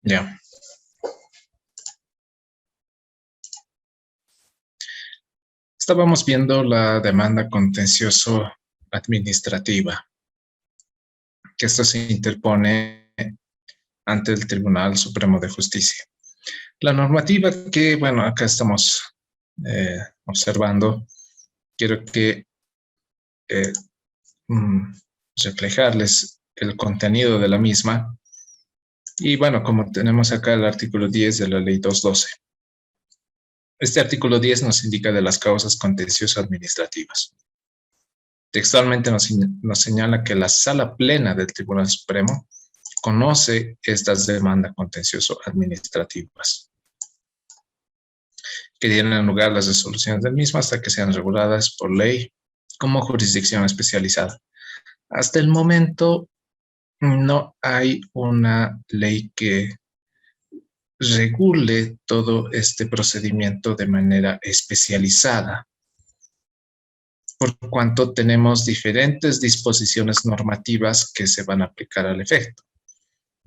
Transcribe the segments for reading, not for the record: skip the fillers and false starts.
Ya. Estábamos viendo la demanda contencioso administrativa, que esto se interpone ante el Tribunal Supremo de Justicia. La normativa que, bueno, acá estamos observando, quiero que eh, reflejarles el contenido de la misma. Y bueno, como tenemos acá el artículo 10 de la ley 212. Este artículo 10 nos indica de las causas contenciosas administrativas. Textualmente nos señala que la Sala Plena del Tribunal Supremo conoce estas demandas contencioso administrativas, que tienen lugar las resoluciones del mismo hasta que sean reguladas por ley como jurisdicción especializada. Hasta el momento no hay una ley que regule todo este procedimiento de manera especializada, por cuanto tenemos diferentes disposiciones normativas que se van a aplicar al efecto.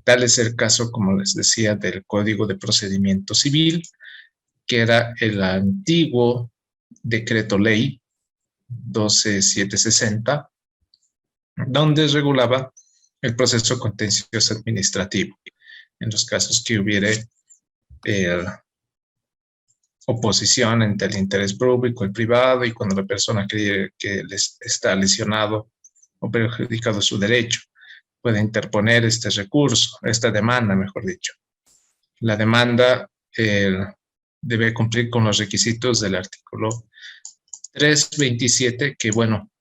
Tal es el caso, como les decía, del Código de Procedimiento Civil, que era el antiguo Decreto Ley 12760, donde regulaba el proceso contencioso administrativo en los casos que hubiere oposición entre el interés público y el privado, y cuando la persona cree que les está lesionado o perjudicado su derecho, puede interponer este recurso, esta demanda, mejor dicho. La demanda debe cumplir con los requisitos del artículo 327, que bueno,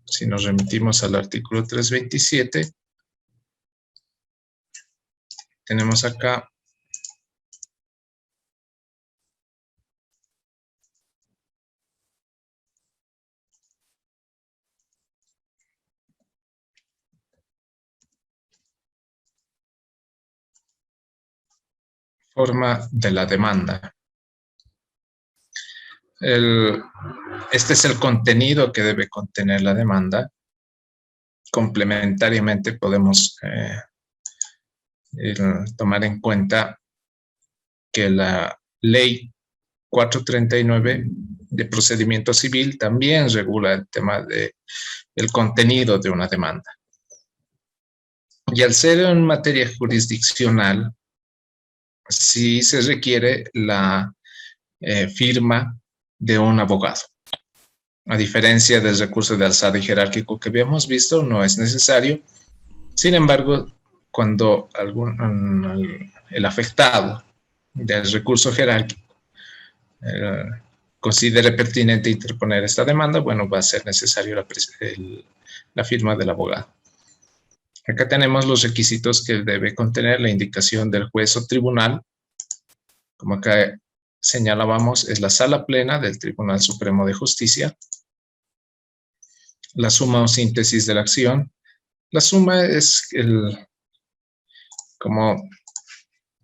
si nos remitimos al artículo 327, tenemos acá forma de la demanda. Este es el contenido que debe contener la demanda. Complementariamente podemos tomar en cuenta que la ley 439 de procedimiento civil también regula el tema del contenido de una demanda. Y al ser en materia jurisdiccional, sí se requiere la firma de un abogado. A diferencia del recurso de alzada y jerárquico que habíamos visto, no es necesario. Sin embargo, cuando el afectado del recurso jerárquico considere pertinente interponer esta demanda, bueno, va a ser necesario la firma del abogado. Acá tenemos los requisitos que debe contener la indicación del juez o tribunal. Como acá señalábamos, es la sala plena del Tribunal Supremo de Justicia. La suma o síntesis de la acción. La suma es como,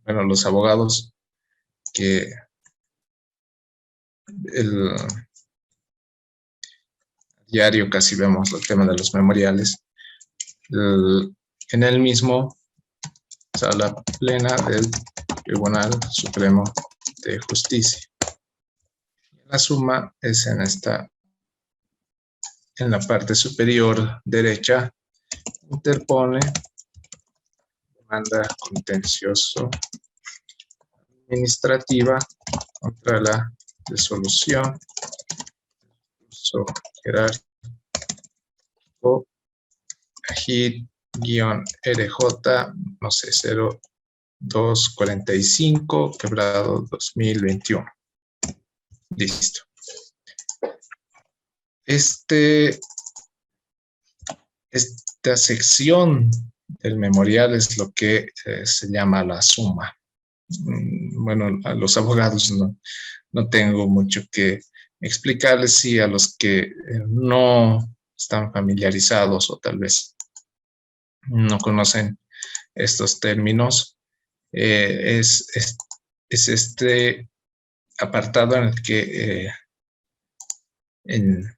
bueno, los abogados que el diario casi vemos el tema de los memoriales. En el mismo, sala plena del Tribunal Supremo de Justicia. La suma es en la parte superior derecha, interpone demanda contencioso administrativa contra la resolución jerárquico AGID-RJ, no sé, 0245, quebrado 2021. Listo. Esta sección del memorial es lo que se llama la suma. Bueno, a los abogados no tengo mucho que explicarles, y a los que no están familiarizados o tal vez no conocen estos términos, es este apartado en el que en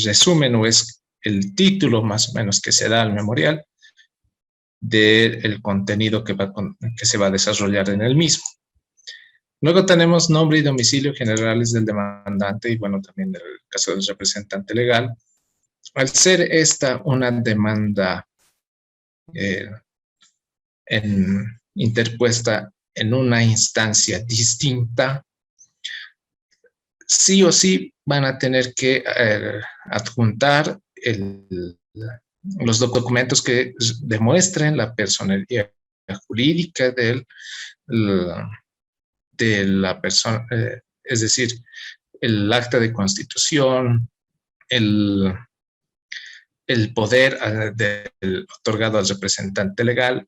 resumen, o es el título más o menos que se da al memorial, del contenido que se va a desarrollar en el mismo. Luego tenemos nombre y domicilio generales del demandante y, bueno, también del caso del representante legal. Al ser esta una demanda interpuesta en una instancia distinta, sí o sí van a tener que adjuntar los documentos que demuestren la personalidad jurídica de la persona, es decir, el acta de constitución, el poder otorgado al representante legal,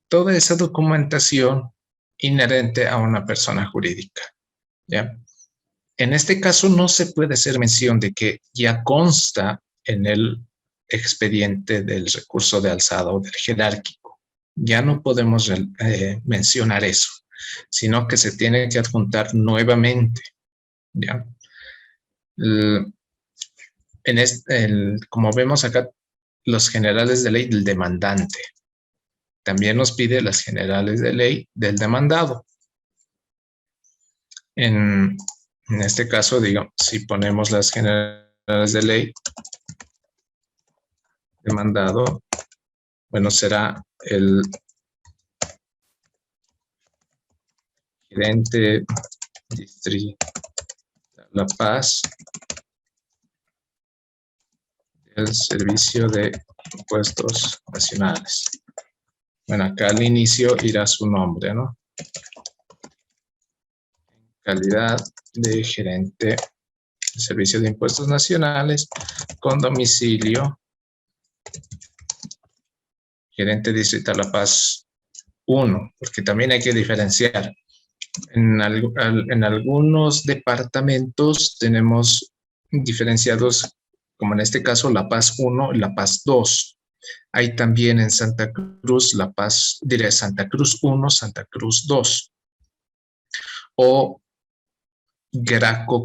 toda esa documentación inherente a una persona jurídica, ¿ya? En este caso no se puede hacer mención de que ya consta en el expediente del recurso de alzada o del jerárquico. Ya no podemos mencionar eso, sino que se tiene que adjuntar nuevamente, ¿ya? Como vemos acá, los generales de ley del demandante. También nos pide las generales de ley del demandado. En este caso, digamos, si ponemos las generales de ley demandado, bueno, será el gerente distrital La Paz del Servicio de Impuestos Nacionales. Bueno, acá al inicio irá su nombre, ¿no? Calidad de gerente del Servicio de Impuestos Nacionales con domicilio gerente distrital La Paz 1, porque también hay que diferenciar. En algunos departamentos tenemos diferenciados, como en este caso, La Paz 1 y La Paz 2. Hay también en Santa Cruz, Santa Cruz 1, Santa Cruz 2. O Graco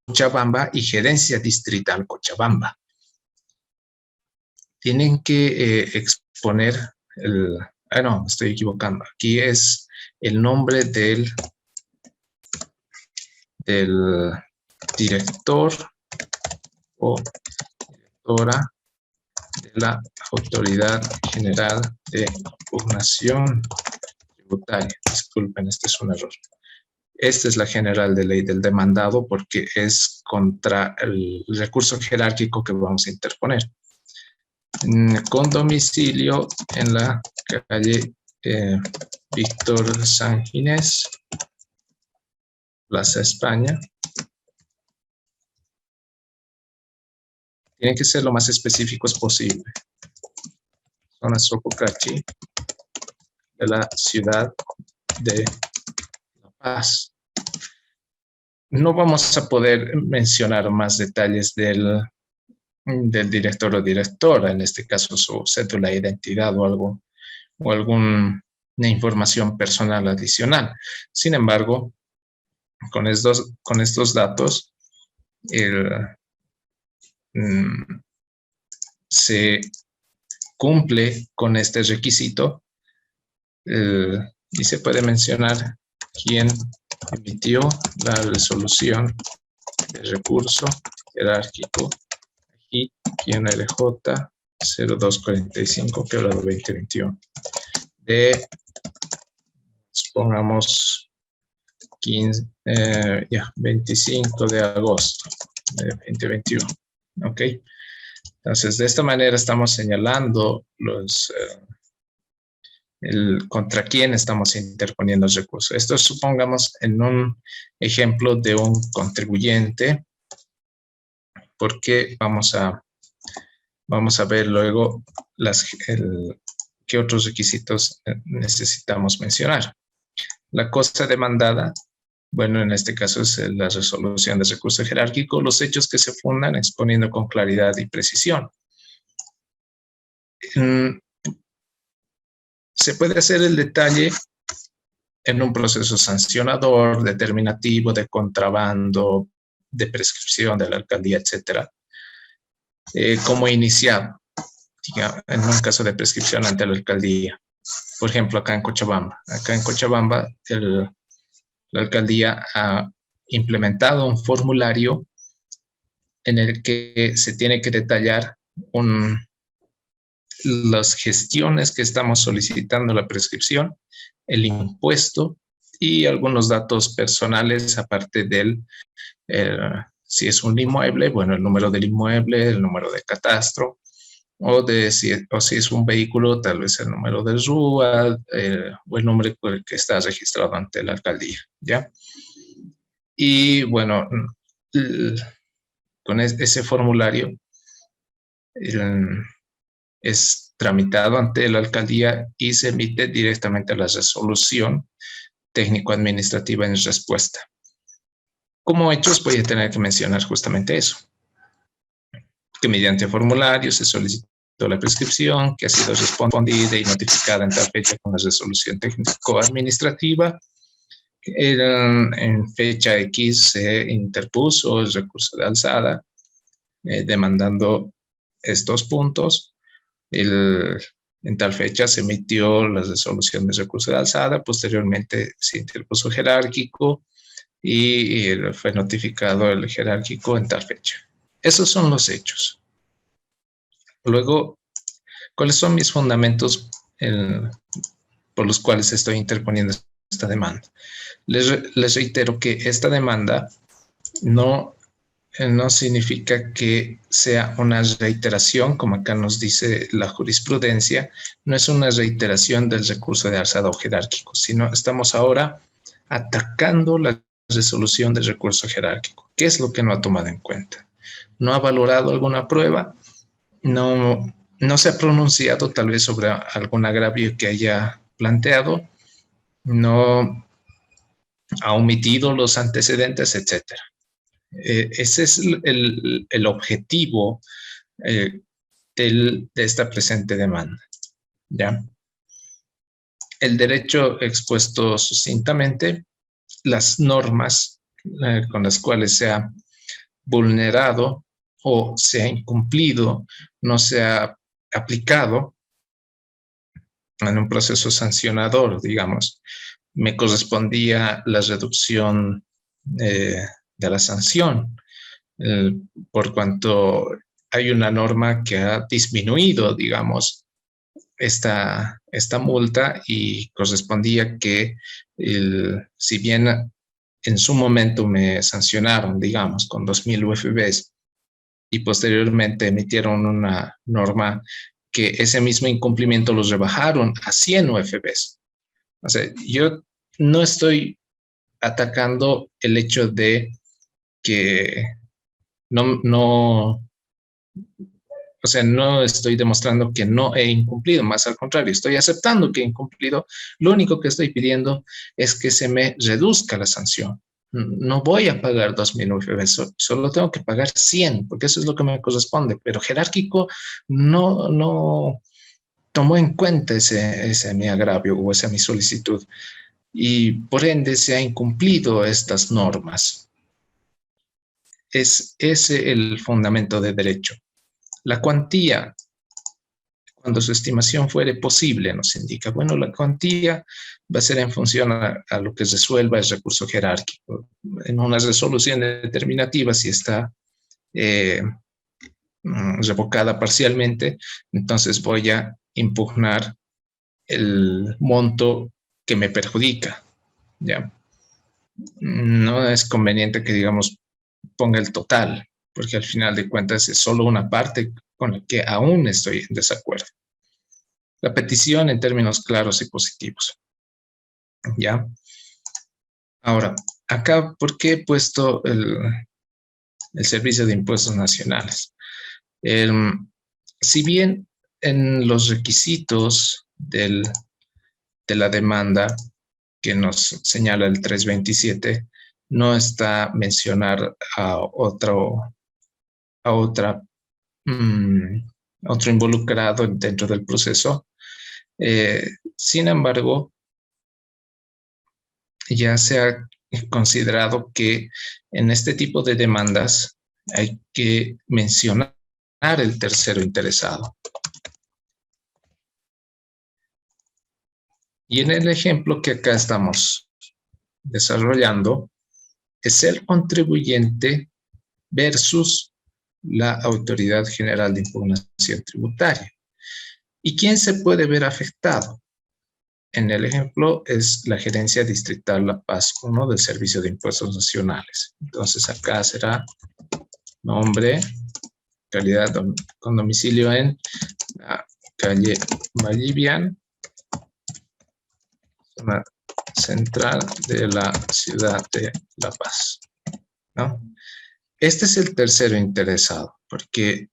Cochabamba y Gerencia Distrital Cochabamba. Tienen que exponer no, me estoy equivocando. Aquí es el nombre del director o directora de la Autoridad General de Impugnación Tributaria. Disculpen, este es un error. Esta es la general de ley del demandado porque es contra el recurso jerárquico que vamos a interponer. Con domicilio en la calle Víctor Sanginés, Plaza España. Tienen que ser lo más específicos posible. Zona Sococachi de la ciudad de La Paz. No vamos a poder mencionar más detalles del director o directora, en este caso su cédula de identidad o alguna información personal adicional. Sin embargo, con estos datos se cumple con este requisito y se puede mencionar quién emitió la resolución de recurso jerárquico. Aquí, QNLJ 0245, quebrado 2021. Pongamos 25 de agosto de 2021. ¿Ok? Entonces, de esta manera estamos señalando contra quién estamos interponiendo el recurso. Esto supongamos en un ejemplo de un contribuyente, porque vamos a ver luego qué otros requisitos necesitamos mencionar. La cosa demandada, bueno, en este caso es la resolución de recurso jerárquico, los hechos que se fundan exponiendo con claridad y precisión. Se puede hacer el detalle en un proceso sancionador, determinativo, de contrabando, de prescripción de la alcaldía, etcétera, como iniciado, digamos, en un caso de prescripción ante la alcaldía. por ejemplo, acá en Cochabamba. Acá en Cochabamba, la alcaldía ha implementado un formulario en el que se tiene que detallar las gestiones que estamos solicitando, la prescripción, el impuesto y algunos datos personales, aparte del, si es un inmueble, bueno, el número del inmueble, el número de catastro, o si es un vehículo, tal vez el número del RUA, o el nombre por el que está registrado ante la alcaldía, ¿ya? Y bueno, con ese formulario es tramitado ante la alcaldía y se emite directamente la resolución técnico-administrativa en respuesta. Como hechos voy a tener que mencionar justamente eso, que mediante formulario se solicitó la prescripción, que ha sido respondida y notificada en tal fecha con la resolución técnico-administrativa. En fecha X se interpuso el recurso de alzada demandando estos puntos. En tal fecha se emitió la resolución de recurso de alzada, posteriormente se interpuso jerárquico y fue notificado el jerárquico en tal fecha. Esos son los hechos. Luego, ¿cuáles son mis fundamentos por los cuales estoy interponiendo esta demanda? Les reitero que esta demanda no significa que sea una reiteración, como acá nos dice la jurisprudencia, no es una reiteración del recurso de alzada o jerárquico, sino estamos ahora atacando la resolución del recurso jerárquico. ¿Qué es lo que no ha tomado en cuenta? No ha valorado alguna prueba, no se ha pronunciado tal vez sobre algún agravio que haya planteado, no ha omitido los antecedentes, etcétera. Ese es el objetivo de esta presente demanda, ¿ya? El derecho expuesto sucintamente, las normas con las cuales se ha vulnerado o se ha incumplido, no se ha aplicado en un proceso sancionador, digamos. Me correspondía la reducción de la sanción, por cuanto hay una norma que ha disminuido, digamos, esta multa y correspondía que si bien en su momento me sancionaron, digamos, con 2.000 UFBs y posteriormente emitieron una norma que ese mismo incumplimiento los rebajaron a 100 UFBs. O sea, yo no estoy atacando el hecho de que no estoy demostrando que no he incumplido, más al contrario, estoy aceptando que he incumplido. Lo único que estoy pidiendo es que se me reduzca la sanción. No voy a pagar 2.000 UFBs, solo tengo que pagar 100, porque eso es lo que me corresponde, pero jerárquico no tomó en cuenta ese mi agravio o esa mi solicitud y por ende se ha incumplido estas normas. Es ese el fundamento de derecho. La cuantía, cuando su estimación fuere posible, nos indica, bueno, la cuantía va a ser en función a lo que resuelva el recurso jerárquico. En una resolución determinativa, si está revocada parcialmente, entonces voy a impugnar el monto que me perjudica, ¿ya? No es conveniente que, digamos, ponga el total, porque al final de cuentas es solo una parte con la que aún estoy en desacuerdo. La petición en términos claros y positivos, ¿ya? Ahora, acá, ¿por qué he puesto el Servicio de Impuestos Nacionales? Si bien en los requisitos de la demanda que nos señala el 327, no está mencionar a otro involucrado dentro del proceso. Sin embargo, ya se ha considerado que en este tipo de demandas hay que mencionar el tercero interesado. Y en el ejemplo que acá estamos desarrollando, es el contribuyente versus la Autoridad General de Impugnación Tributaria. ¿Y quién se puede ver afectado? En el ejemplo es la Gerencia Distrital La Paz 1 del Servicio de Impuestos Nacionales. Entonces acá será nombre, calidad con domicilio en la calle Vallivian, zona central de la ciudad de La Paz, ¿no? Este es el tercero interesado, porque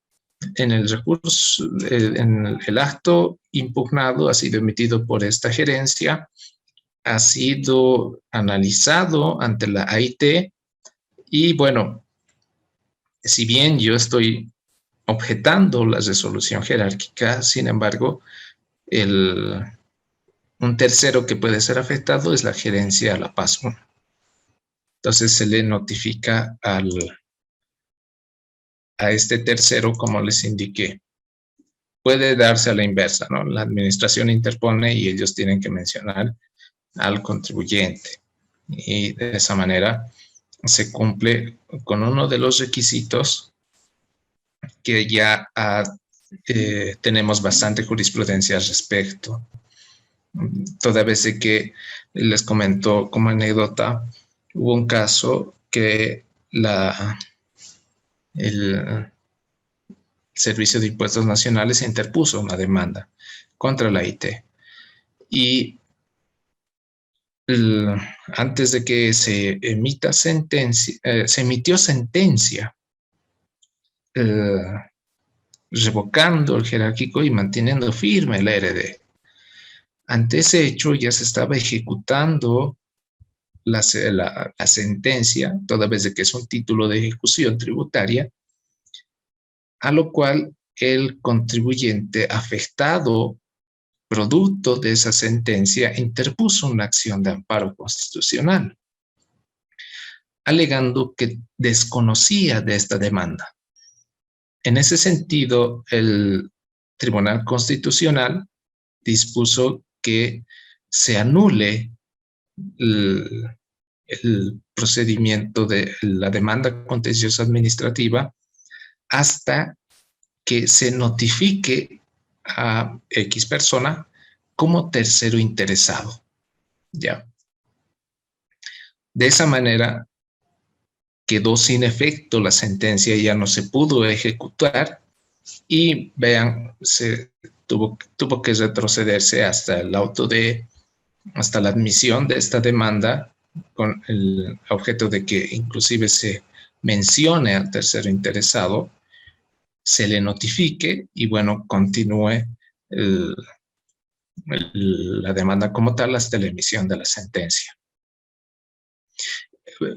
en el recurso, en el acto impugnado ha sido emitido por esta gerencia, ha sido analizado ante la AIT y bueno, si bien yo estoy objetando la resolución jerárquica, sin embargo, un tercero que puede ser afectado es la gerencia La Paz 1. Entonces se le notifica a este tercero, como les indiqué. Puede darse a la inversa, ¿no? La administración interpone y ellos tienen que mencionar al contribuyente. Y de esa manera se cumple con uno de los requisitos que ya tenemos bastante jurisprudencia al respecto. Toda vez que les comento como anécdota, hubo un caso que el Servicio de Impuestos Nacionales interpuso una demanda contra la IT. Y antes de que se emita sentencia, se emitió sentencia revocando el jerárquico y manteniendo firme el RD. Ante ese hecho ya se estaba ejecutando la sentencia, toda vez de que es un título de ejecución tributaria, a lo cual el contribuyente afectado producto de esa sentencia interpuso una acción de amparo constitucional, alegando que desconocía de esta demanda. En ese sentido, el Tribunal Constitucional dispuso que se anule el procedimiento de la demanda contenciosa administrativa hasta que se notifique a X persona como tercero interesado. ¿Ya? De esa manera quedó sin efecto la sentencia, ya no se pudo ejecutar y vean, tuvo que retrocederse hasta el auto hasta la admisión de esta demanda con el objeto de que inclusive se mencione al tercero interesado, se le notifique y bueno, continúe la demanda como tal hasta la emisión de la sentencia.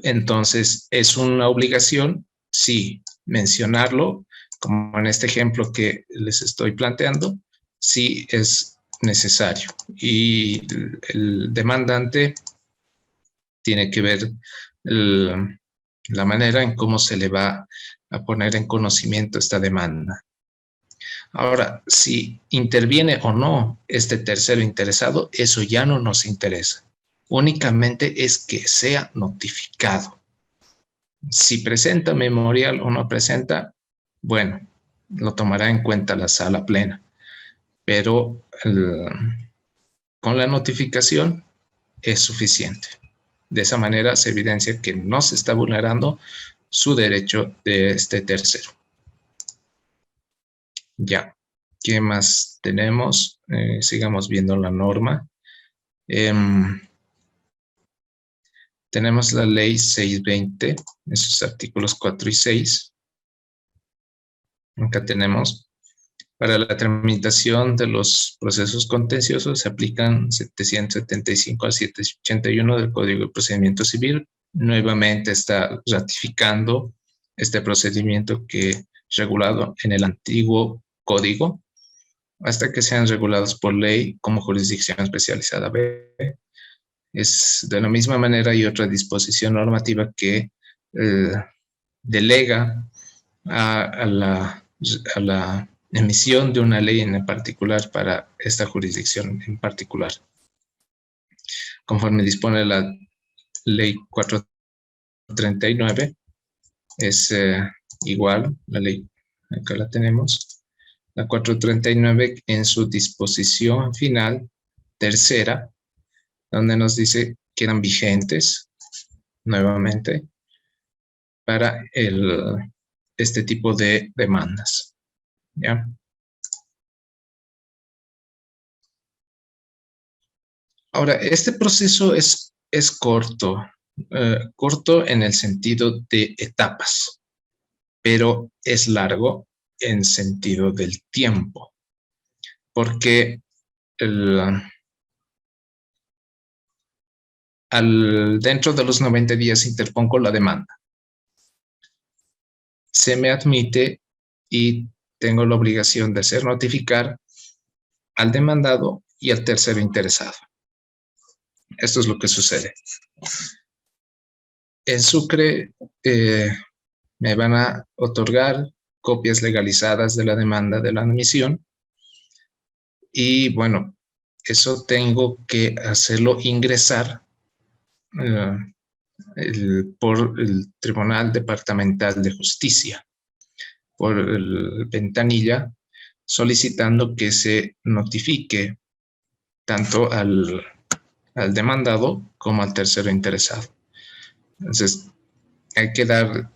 Entonces, ¿es una obligación? Sí, mencionarlo, como en este ejemplo que les estoy planteando, sí es necesario. Y el demandante tiene que ver la manera en cómo se le va a poner en conocimiento esta demanda. Ahora, si interviene o no este tercero interesado, eso ya no nos interesa. Únicamente es que sea notificado. Si presenta memorial o no presenta, bueno, lo tomará en cuenta la sala plena. Pero con la notificación es suficiente. De esa manera se evidencia que no se está vulnerando su derecho de este tercero. Ya, ¿qué más tenemos? Sigamos viendo la norma. Tenemos la ley 620, en sus artículos 4 y 6. Acá tenemos, para la tramitación de los procesos contenciosos se aplican 775 al 781 del Código de Procedimiento Civil. Nuevamente está ratificando este procedimiento que regulado en el antiguo código, hasta que sean regulados por ley como jurisdicción especializada B. Es de la misma manera hay otra disposición normativa que delega a la emisión de una ley en particular para esta jurisdicción en particular. conforme dispone la ley 439, es igual, la ley, acá la tenemos, la 439 en su disposición final, tercera, donde nos dice que eran vigentes, nuevamente, para este tipo de demandas, ¿ya? Ahora, este proceso es corto, corto en el sentido de etapas, pero es largo en sentido del tiempo, porque dentro de los 90 días interpongo la demanda. Se me admite y tengo la obligación de hacer notificar al demandado y al tercero interesado. Esto es lo que sucede. En Sucre me van a otorgar copias legalizadas de la demanda de la admisión y bueno, eso tengo que hacerlo ingresar por el Tribunal Departamental de Justicia, por el ventanilla, solicitando que se notifique tanto al demandado como al tercero interesado. Entonces, hay que dar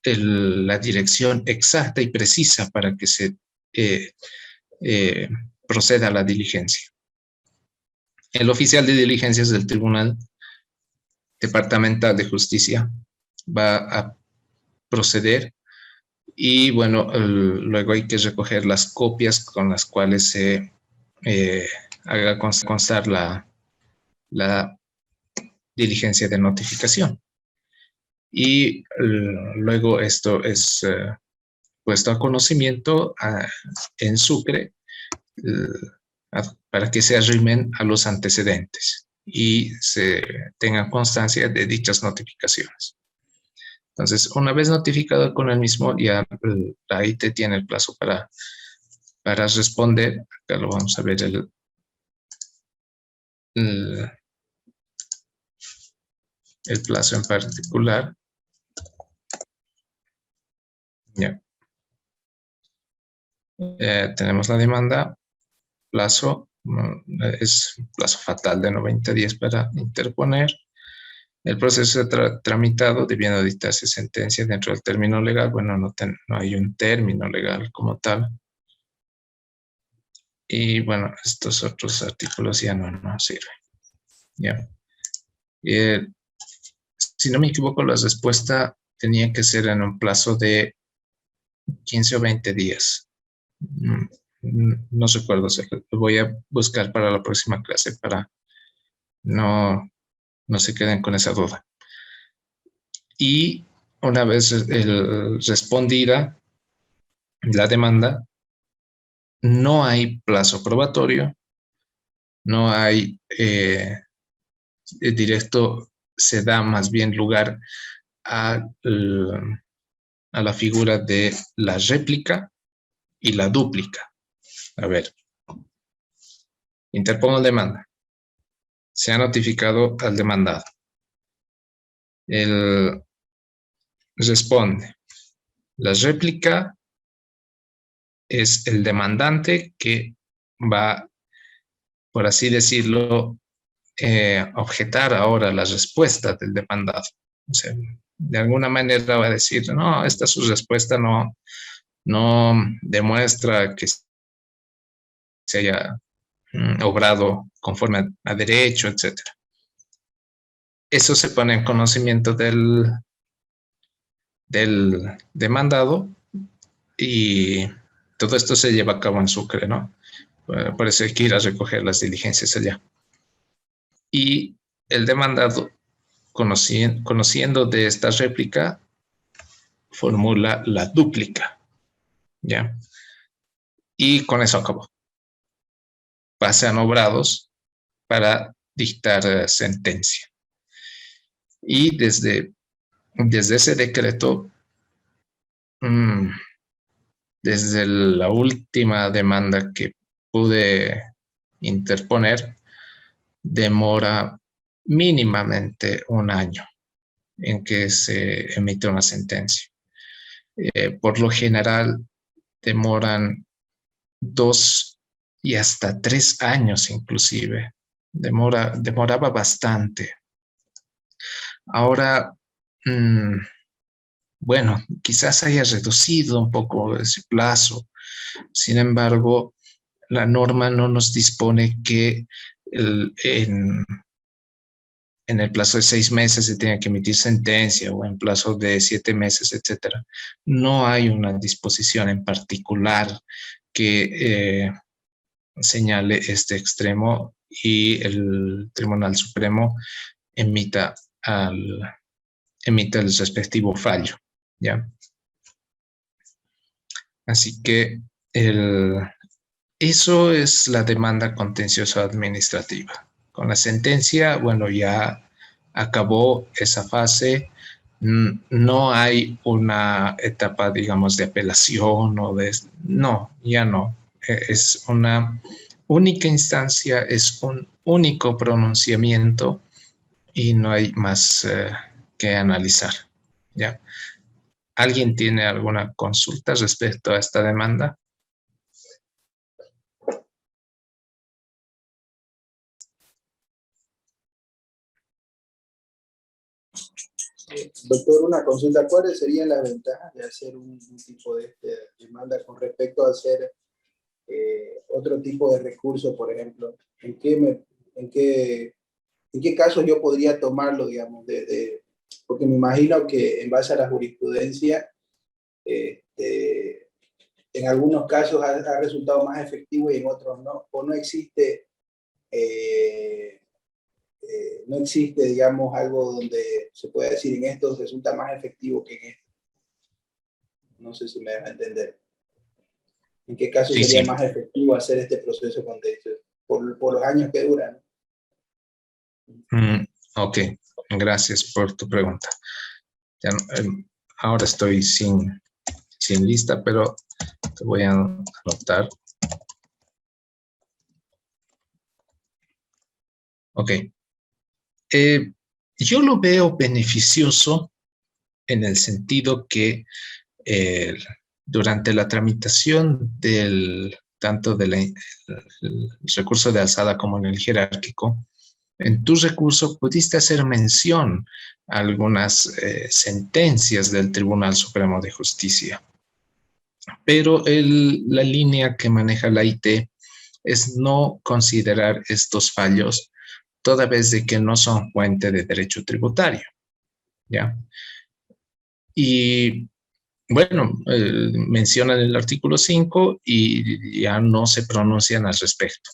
la dirección exacta y precisa para que se proceda a la diligencia. El oficial de diligencias del Tribunal Departamental de Justicia va a proceder y bueno, luego hay que recoger las copias con las cuales se haga constar la diligencia de notificación. Y luego esto es puesto a conocimiento en Sucre para que se arrimen a los antecedentes y se tenga constancia de dichas notificaciones. Entonces, una vez notificado con el mismo, ya la IT tiene el plazo para responder. Acá lo vamos a ver el plazo en particular. Ya. Tenemos la demanda, plazo, es plazo fatal de 90 días para interponer. El proceso tramitado debiendo dictarse sentencia dentro del término legal. Bueno, no hay un término legal como tal. Y bueno, estos otros artículos ya no sirven. Ya. Si no me equivoco, la respuesta tenía que ser en un plazo de 15 o 20 días. No recuerdo, lo voy a buscar para la próxima clase para no se queden con esa duda. Y una vez respondida la demanda, no hay plazo probatorio, no hay directo, se da más bien lugar a la figura de la réplica y la dúplica. A ver, interpongo demanda. Se ha notificado al demandado. Él responde. La réplica es el demandante que va, por así decirlo, objetar ahora la respuesta del demandado. O sea, de alguna manera va a decir, no, esta su respuesta no demuestra que se haya obrado conforme a derecho, etc. Eso se pone en conocimiento del demandado y todo esto se lleva a cabo en Sucre, ¿no? Por eso hay que ir a recoger las diligencias allá. Y el demandado, conociendo de esta réplica, formula la dúplica, ¿ya? Y con eso acabó. Pasan obrados para dictar sentencia. Y desde ese decreto, desde la última demanda que pude interponer, demora mínimamente un año en que se emite una sentencia. Por lo general, demoran 2 y hasta 3 años inclusive. Demoraba bastante. Ahora, bueno, quizás haya reducido un poco ese plazo. Sin embargo, la norma no nos dispone que en el plazo de 6 meses se tenga que emitir sentencia o en plazo de 7 meses, etcétera. No hay una disposición en particular que señale este extremo y el Tribunal Supremo emita el respectivo fallo, ¿ya? Así que eso es la demanda contenciosa administrativa. Con la sentencia, bueno, ya acabó esa fase. No hay una etapa, digamos, de apelación o de... No, ya no. Es una única instancia, es un único pronunciamiento y no hay más que analizar, ¿ya? ¿Alguien tiene alguna consulta respecto a esta demanda? Doctor, una consulta. ¿Cuáles serían las ventajas de hacer un tipo de demanda con respecto a hacer otro tipo de recurso, por ejemplo? En qué casos yo podría tomarlo, digamos? Porque me imagino que en base a la jurisprudencia, en algunos casos ha resultado más efectivo y en otros no. O no existe... no existe, digamos, algo donde se pueda decir en esto resulta más efectivo que en esto. No sé si me deja entender. ¿En qué caso sería más efectivo hacer este proceso contencioso? Por los años que duran. Ok, gracias por tu pregunta. Ya, ahora estoy sin lista, pero te voy a anotar. Ok. Yo lo veo beneficioso en el sentido que durante la tramitación tanto del recurso de alzada como en el jerárquico, en tu recurso pudiste hacer mención a algunas sentencias del Tribunal Supremo de Justicia, pero la línea que maneja la IT es no considerar estos fallos toda vez de que no son fuente de derecho tributario, ¿ya? Y bueno, mencionan el artículo 5 y ya no se pronuncian al respecto.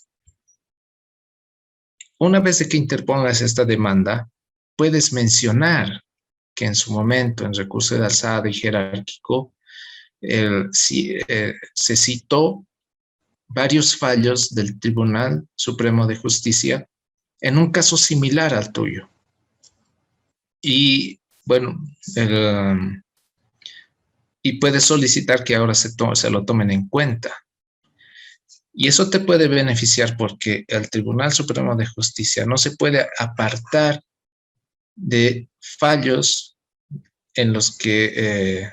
Una vez de que interpongas esta demanda, puedes mencionar que en su momento, en recurso de alzada y jerárquico, se citó varios fallos del Tribunal Supremo de Justicia en un caso similar al tuyo. Y bueno, y puedes solicitar que ahora se lo tomen en cuenta. Y eso te puede beneficiar porque el Tribunal Supremo de Justicia no se puede apartar de fallos en los que,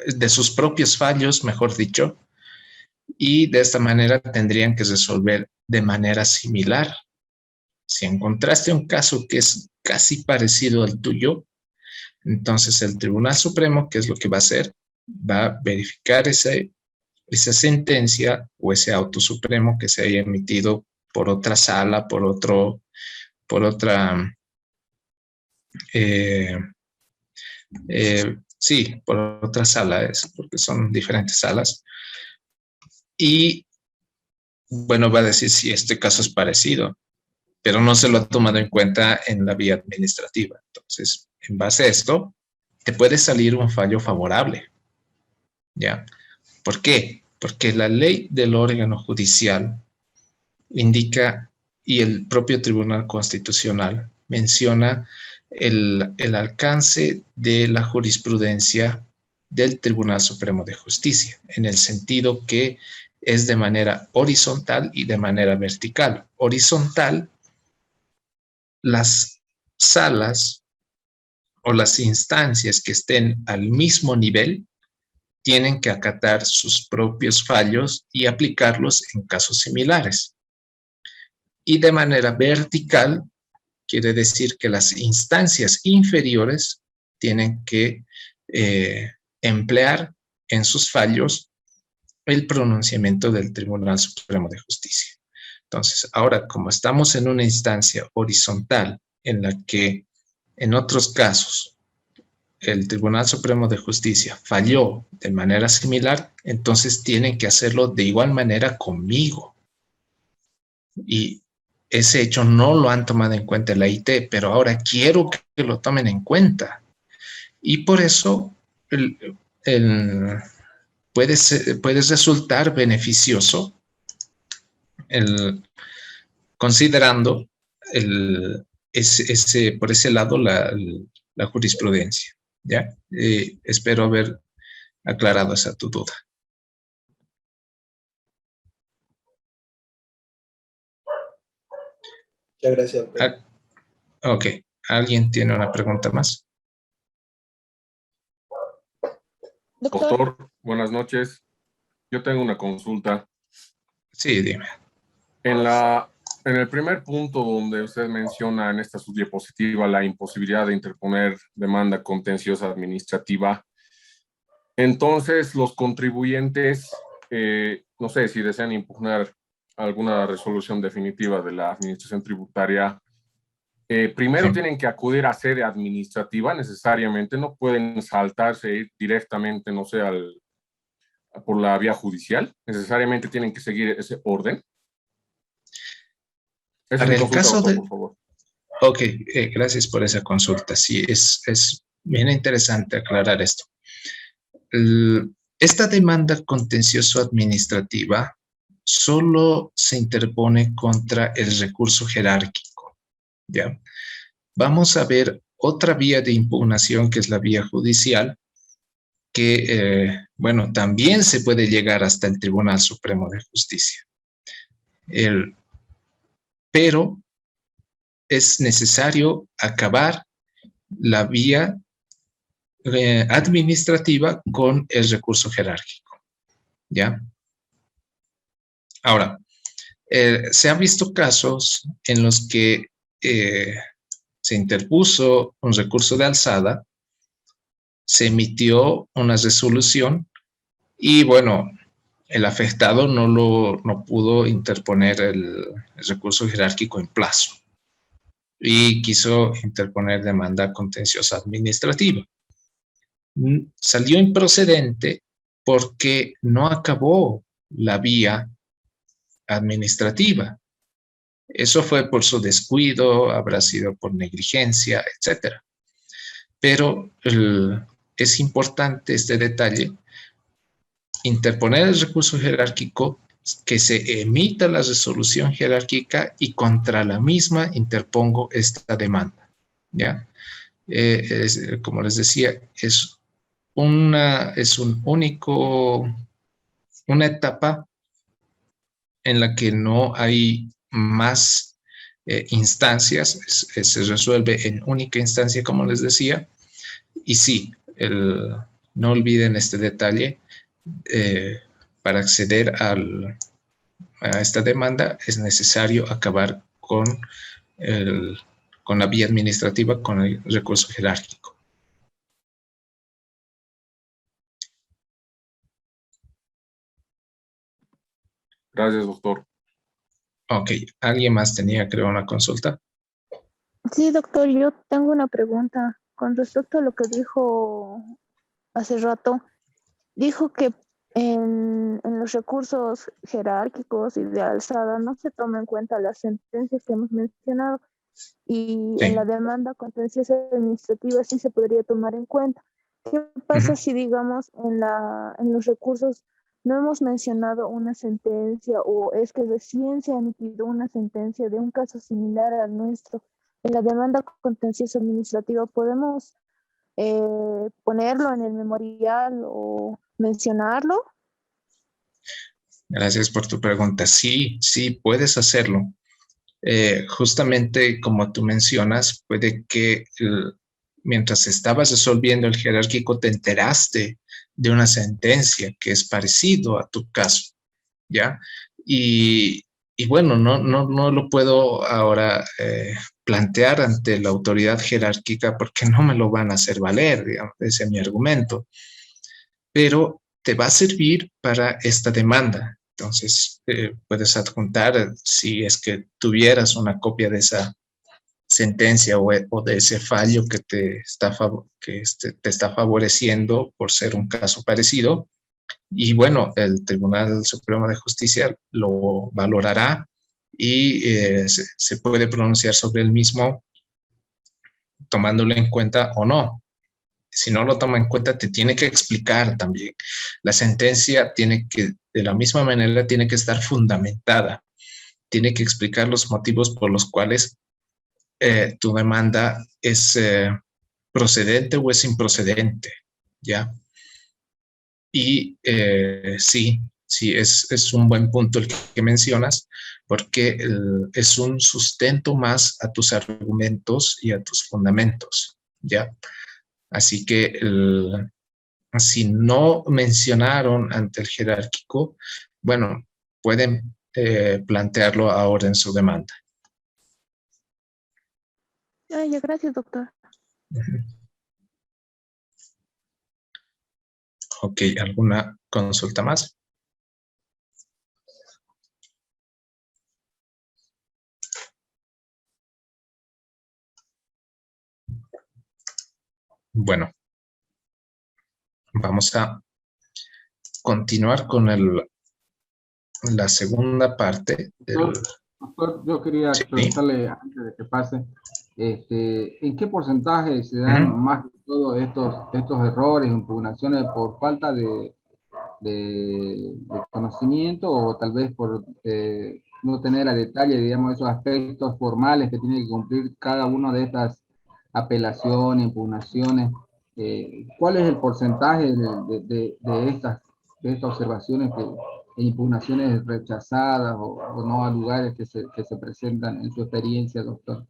de sus propios fallos, mejor dicho, y de esta manera tendrían que resolver de manera similar. Si encontraste un caso que es casi parecido al tuyo, entonces el Tribunal Supremo, ¿qué es lo que va a hacer? Va a verificar esa sentencia o ese auto supremo que se haya emitido por otra sala, por otra, sí, por otra sala, porque son diferentes salas. Y bueno, va a decir si este caso es parecido, pero no se lo ha tomado en cuenta en la vía administrativa. Entonces, en base a esto, te puede salir un fallo favorable, ¿ya? ¿Por qué? Porque la ley del órgano judicial indica, y el propio Tribunal Constitucional menciona el alcance de la jurisprudencia del Tribunal Supremo de Justicia, en el sentido que es de manera horizontal y de manera vertical. Horizontal las salas o las instancias que estén al mismo nivel tienen que acatar sus propios fallos y aplicarlos en casos similares. Y de manera vertical, quiere decir que las instancias inferiores tienen que emplear en sus fallos el pronunciamiento del Tribunal Supremo de Justicia. Entonces, ahora, como estamos en una instancia horizontal en la que en otros casos el Tribunal Supremo de Justicia falló de manera similar, entonces tienen que hacerlo de igual manera conmigo. Y ese hecho no lo han tomado en cuenta en la IT, pero ahora quiero que lo tomen en cuenta. Y por eso puede resultar beneficioso considerando por ese lado la jurisprudencia. ¿Ya? Espero haber aclarado esa tu duda. Muchas gracias. Ok. ¿Alguien tiene una pregunta más? Doctor, buenas noches. Yo tengo una consulta. Sí, dime. En el primer punto donde usted menciona en esta subdiapositiva la imposibilidad de interponer demanda contenciosa administrativa, entonces los contribuyentes, no sé si desean impugnar alguna resolución definitiva de la administración tributaria, primero tienen que acudir a sede administrativa necesariamente, no pueden saltarse e ir directamente, no sé, por la vía judicial, necesariamente tienen que seguir ese orden. Para el caso doctor, de... por favor. Ok, gracias por esa consulta. Sí, es bien interesante aclarar esto. Esta demanda contencioso administrativa solo se interpone contra el recurso jerárquico. ¿Ya? Vamos a ver otra vía de impugnación que es la vía judicial, que, bueno, también se puede llegar hasta el Tribunal Supremo de Justicia. Pero es necesario acabar la vía administrativa con el recurso jerárquico. ¿Ya? Ahora, se han visto casos en los que se interpuso un recurso de alzada, se emitió una resolución y, bueno, el afectado no pudo interponer el recurso jerárquico en plazo y quiso interponer demanda contenciosa administrativa. Salió improcedente porque no acabó la vía administrativa. Eso fue por su descuido, habrá sido por negligencia, etc. Pero es importante este detalle, interponer el recurso jerárquico, que se emita la resolución jerárquica y contra la misma interpongo esta demanda. ¿Ya? Como les decía, es una etapa en la que no hay más instancias, se resuelve en única instancia, como les decía, y sí, no olviden este detalle, para acceder a esta demanda es necesario acabar con la vía administrativa, con el recurso jerárquico. Gracias, doctor. Ok, ¿alguien más tenía, creo, una consulta? Sí, doctor, yo tengo una pregunta con respecto a lo que dijo hace rato. Dijo que en los recursos jerárquicos y de alzada no se toma en cuenta las sentencias que hemos mencionado y Sí. en la demanda contenciosa administrativa sí se podría tomar en cuenta. ¿Qué pasa si, digamos, en los recursos no hemos mencionado una sentencia o es que recién se ha emitido una sentencia de un caso similar al nuestro? En la demanda contenciosa administrativa podemos ponerlo en el memorial o mencionarlo. Gracias por tu pregunta. Sí, puedes hacerlo. justamente como tú mencionas, puede que mientras estabas resolviendo el jerárquico te enteraste de una sentencia que es parecido a tu caso, ¿ya? Y bueno, no lo puedo ahora plantear ante la autoridad jerárquica porque no me lo van a hacer valer, digamos, ese es mi argumento. Pero te va a servir para esta demanda. Entonces, puedes adjuntar, si es que tuvieras una copia de esa sentencia o de ese fallo que te está favoreciendo por ser un caso parecido. Y bueno, el Tribunal Supremo de Justicia lo valorará y se puede pronunciar sobre el mismo tomándolo en cuenta o no. Si no lo toma en cuenta, te tiene que explicar también. La sentencia tiene que, de la misma manera, tiene que estar fundamentada. Tiene que explicar los motivos por los cuales tu demanda es procedente o es improcedente, ¿ya? Y sí, es un buen punto el que mencionas, porque es un sustento más a tus argumentos y a tus fundamentos, ¿ya? Así que si no mencionaron ante el jerárquico, bueno, pueden plantearlo ahora en su demanda. Ya, gracias, doctor. Ok, ¿alguna consulta más? Bueno, vamos a continuar con la segunda parte. Doctor, yo quería Sí. preguntarle antes de que pase, ¿en qué porcentaje se dan más que todo estos errores, impugnaciones por falta de conocimiento o tal vez por no tener a detalle, digamos, esos aspectos formales que tiene que cumplir cada una de estas apelaciones, impugnaciones? ¿Cuál es el porcentaje de estas observaciones e impugnaciones rechazadas o no a lugares que se presentan en su experiencia, doctor?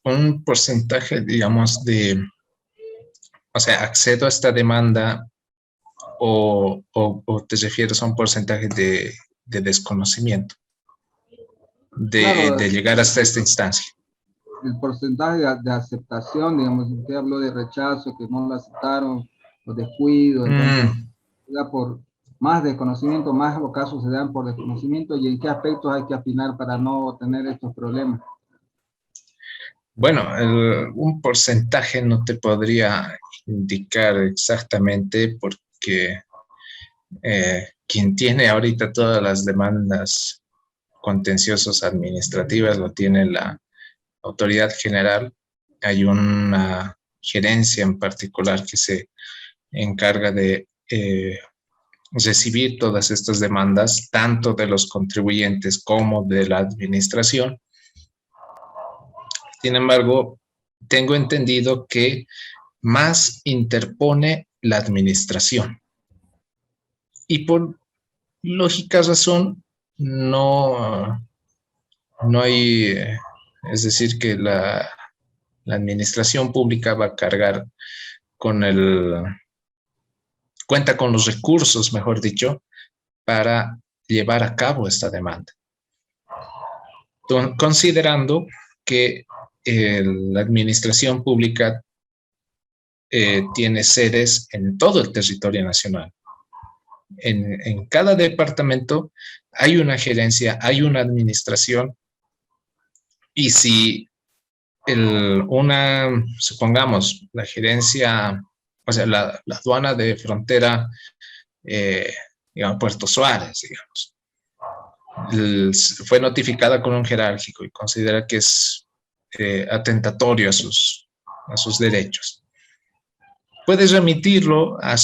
Un porcentaje, digamos, o sea, accedo a esta demanda o te refieres a un porcentaje de desconocimiento, Claro, de llegar hasta esta instancia. el porcentaje de aceptación, digamos, usted habló de rechazo, que no lo aceptaron, los descuidos, entonces, se da por más desconocimiento, más los casos se dan por desconocimiento, y en qué aspectos hay que afinar para no tener estos problemas. Bueno, un porcentaje no te podría indicar exactamente porque quien tiene ahorita todas las demandas contenciosas administrativas lo tiene la autoridad general. Hay una gerencia en particular que se encarga de recibir todas estas demandas, tanto de los contribuyentes como de la administración. Sin embargo, tengo entendido que más interpone la administración. Y por lógica razón, no hay, es decir, que la administración pública va a cargar cuenta con los recursos, mejor dicho, para llevar a cabo esta demanda. Considerando que la administración pública tiene sedes en todo el territorio nacional. En cada departamento hay una gerencia, hay una administración, y si supongamos, la gerencia, o sea, la aduana de frontera, digamos, Puerto Suárez, digamos, fue notificada con un jerárquico y considera que es atentatorio a sus derechos, puedes remitirlo a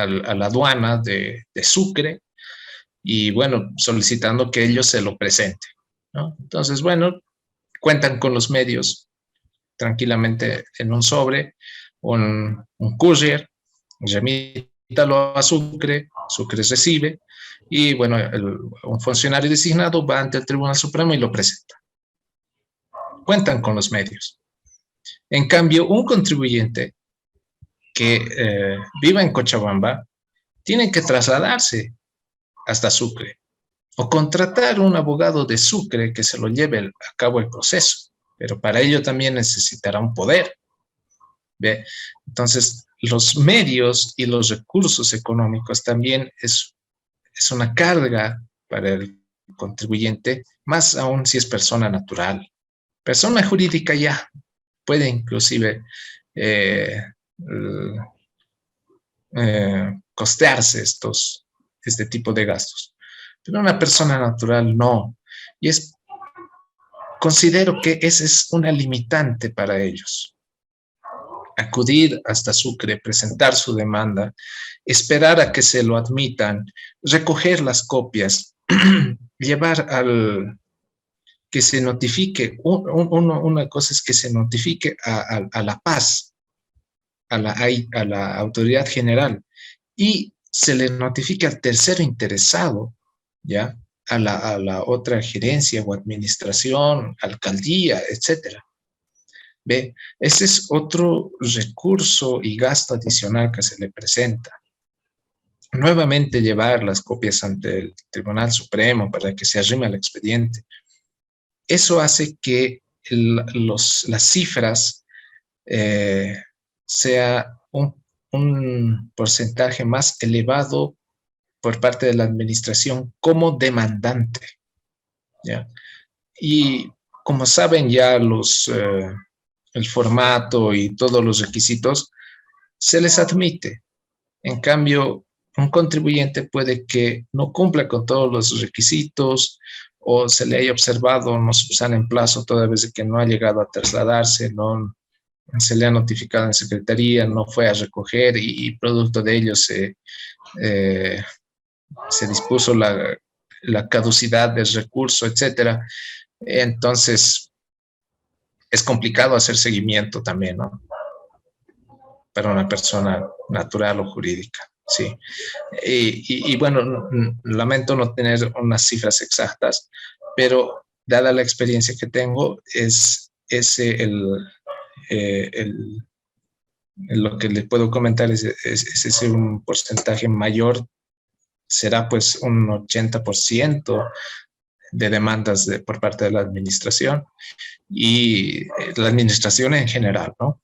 la aduana de Sucre y, bueno, solicitando que ellos se lo presenten, ¿no? Entonces, bueno, cuentan con los medios tranquilamente en un sobre, un courier, remítalo a Sucre, Sucre recibe Y bueno, un funcionario designado va ante el Tribunal Supremo y lo presenta. Cuentan con los medios. En cambio, un contribuyente que viva en Cochabamba tiene que trasladarse hasta Sucre o contratar un abogado de Sucre que se lo lleve a cabo el proceso, pero para ello también necesitará un poder. ¿Ve? Entonces, los medios y los recursos económicos también es una carga para el contribuyente, más aún si es persona natural. Persona jurídica ya puede inclusive costearse este tipo de gastos, pero una persona natural no. Y considero que esa es una limitante para ellos. Acudir hasta Sucre, presentar su demanda, esperar a que se lo admitan, recoger las copias, llevar que se notifique. Una cosa es que se notifique a La Paz, a la autoridad general, y se le notifique al tercero interesado, ¿ya? A la otra gerencia o administración, alcaldía, etcétera. ¿Ve? Ese es otro recurso y gasto adicional que se le presenta. Nuevamente llevar las copias ante el Tribunal Supremo para que se arrime al expediente. Eso hace que las cifras sea un porcentaje más elevado por parte de la administración como demandante, ¿ya? Y como saben ya el formato y todos los requisitos, se les admite. En cambio, un contribuyente puede que no cumpla con todos los requisitos o se le haya observado no subsana en plazo toda vez que no ha llegado a trasladarse, no se le ha notificado en secretaría, no fue a recoger y producto de ello se dispuso la caducidad del recurso, etcétera. Entonces, es complicado hacer seguimiento también, ¿no? Para una persona natural o jurídica, sí. Y bueno, lamento no tener unas cifras exactas, pero dada la experiencia que tengo, lo que le puedo comentar es ese un porcentaje mayor, será pues un 80% de demandas por parte de la administración y la administración en general, ¿no?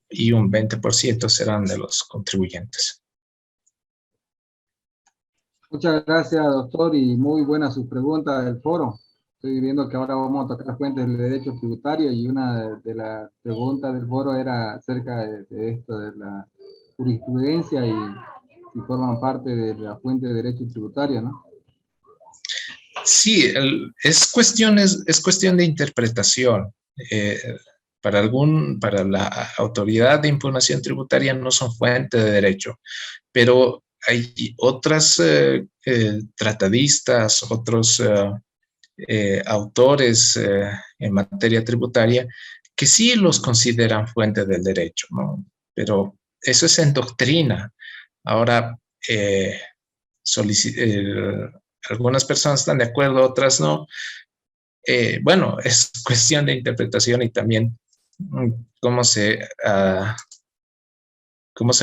Y un 20% serán de los contribuyentes. Muchas gracias, doctor, y muy buena su pregunta del foro. Estoy viendo que ahora vamos a tocar las fuentes del derecho tributario y una de las preguntas del foro era acerca de esto, de la jurisprudencia y si forman parte de la fuente de derecho tributario, ¿no? Sí, es cuestión de interpretación. Para la autoridad de impugnación tributaria no son fuente de derecho, pero hay otras tratadistas, otros autores en materia tributaria que sí los consideran fuente del derecho, ¿no? Pero eso es en doctrina. Ahora, algunas personas están de acuerdo, otras no. Bueno, es cuestión de interpretación y también cómo se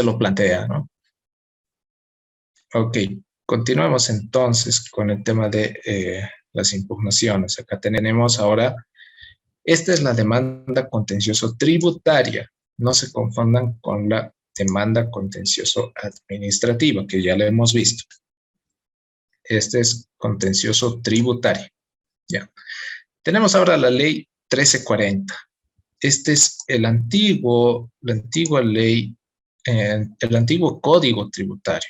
lo plantea, ¿no? Ok, continuamos entonces con el tema de las impugnaciones. Acá tenemos ahora, esta es la demanda contencioso tributaria. No se confundan con la demanda contencioso administrativa, que ya la hemos visto. Este es contencioso tributario. Ya. Tenemos ahora la ley 1340. Este es la antigua ley, el antiguo código tributario.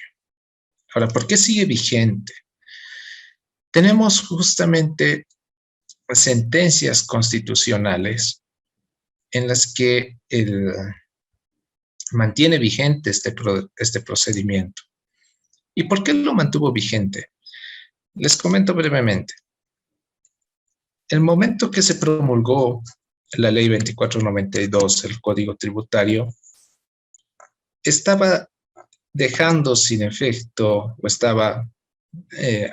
Ahora, ¿por qué sigue vigente? Tenemos justamente sentencias constitucionales en las que mantiene vigente este procedimiento. ¿Y por qué lo mantuvo vigente? Les comento brevemente. El momento que se promulgó la ley 2492, el Código Tributario, estaba dejando sin efecto o estaba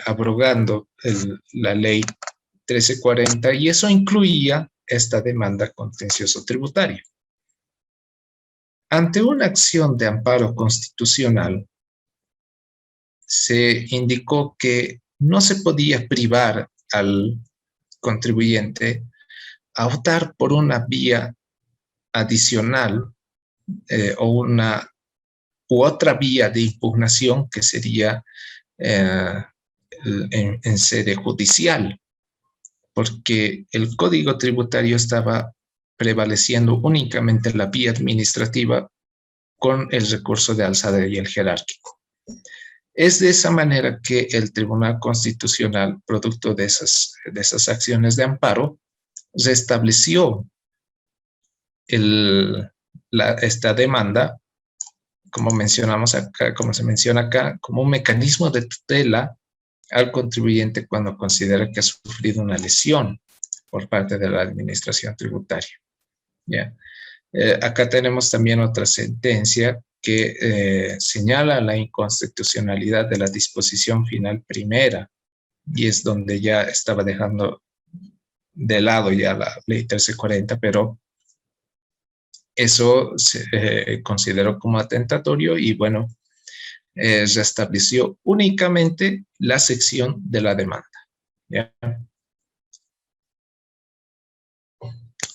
abrogando la ley 1340, y eso incluía esta demanda contencioso tributaria. Ante una acción de amparo constitucional, se indicó que no se podía privar al contribuyente a optar por una vía adicional u otra vía de impugnación, que sería en sede judicial, porque el Código Tributario estaba prevaleciendo únicamente la vía administrativa con el recurso de alzada y el jerárquico. Es de esa manera que el Tribunal Constitucional, producto de esas acciones de amparo, restableció esta demanda, como mencionamos acá, como se menciona acá, como un mecanismo de tutela al contribuyente cuando considera que ha sufrido una lesión por parte de la administración tributaria. ¿Ya? Acá tenemos también otra sentencia que señala la inconstitucionalidad de la disposición final primera, y es donde ya estaba dejando de lado ya la ley 1340, pero eso se consideró como atentatorio y bueno, restableció únicamente la sección de la demanda. ¿Ya?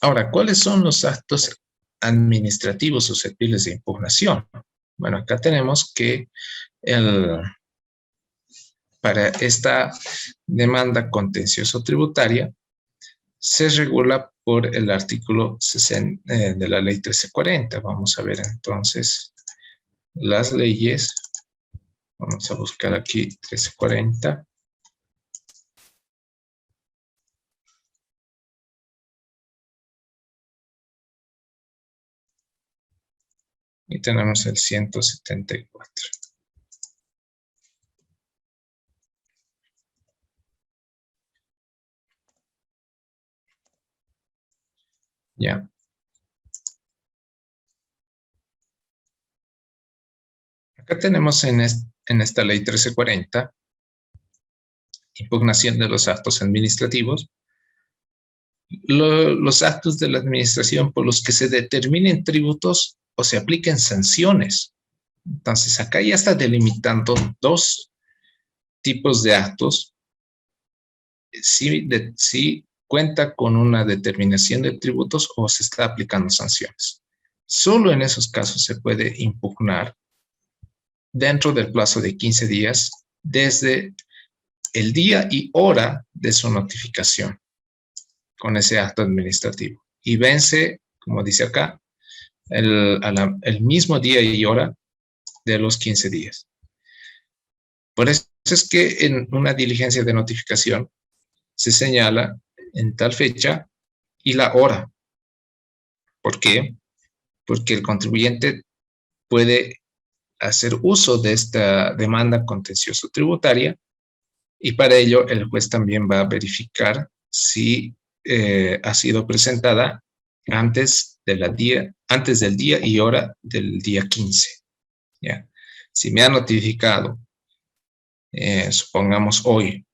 Ahora, ¿cuáles son los actos administrativos susceptibles de impugnación? Bueno, acá tenemos que para esta demanda contencioso tributaria se regula por el artículo 60 de la ley 1340. Vamos a ver entonces las leyes. Vamos a buscar aquí 1340. Y tenemos el 174. Ya. Acá tenemos en esta ley 1340, impugnación de los actos administrativos, los actos de la administración por los que se determinen tributos o se apliquen sanciones. Entonces, acá ya está delimitando dos tipos de actos. Si cuenta con una determinación de tributos o se está aplicando sanciones. Solo en esos casos se puede impugnar dentro del plazo de 15 días desde el día y hora de su notificación con ese acto administrativo. Y vence, como dice acá, el mismo día y hora de los 15 días. Por eso es que en una diligencia de notificación se señala en tal fecha y la hora. ¿Por qué? Porque el contribuyente puede hacer uso de esta demanda contencioso tributaria y para ello el juez también va a verificar si ha sido presentada antes del día y hora del día 15. ¿Ya? Si me ha notificado, supongamos hoy,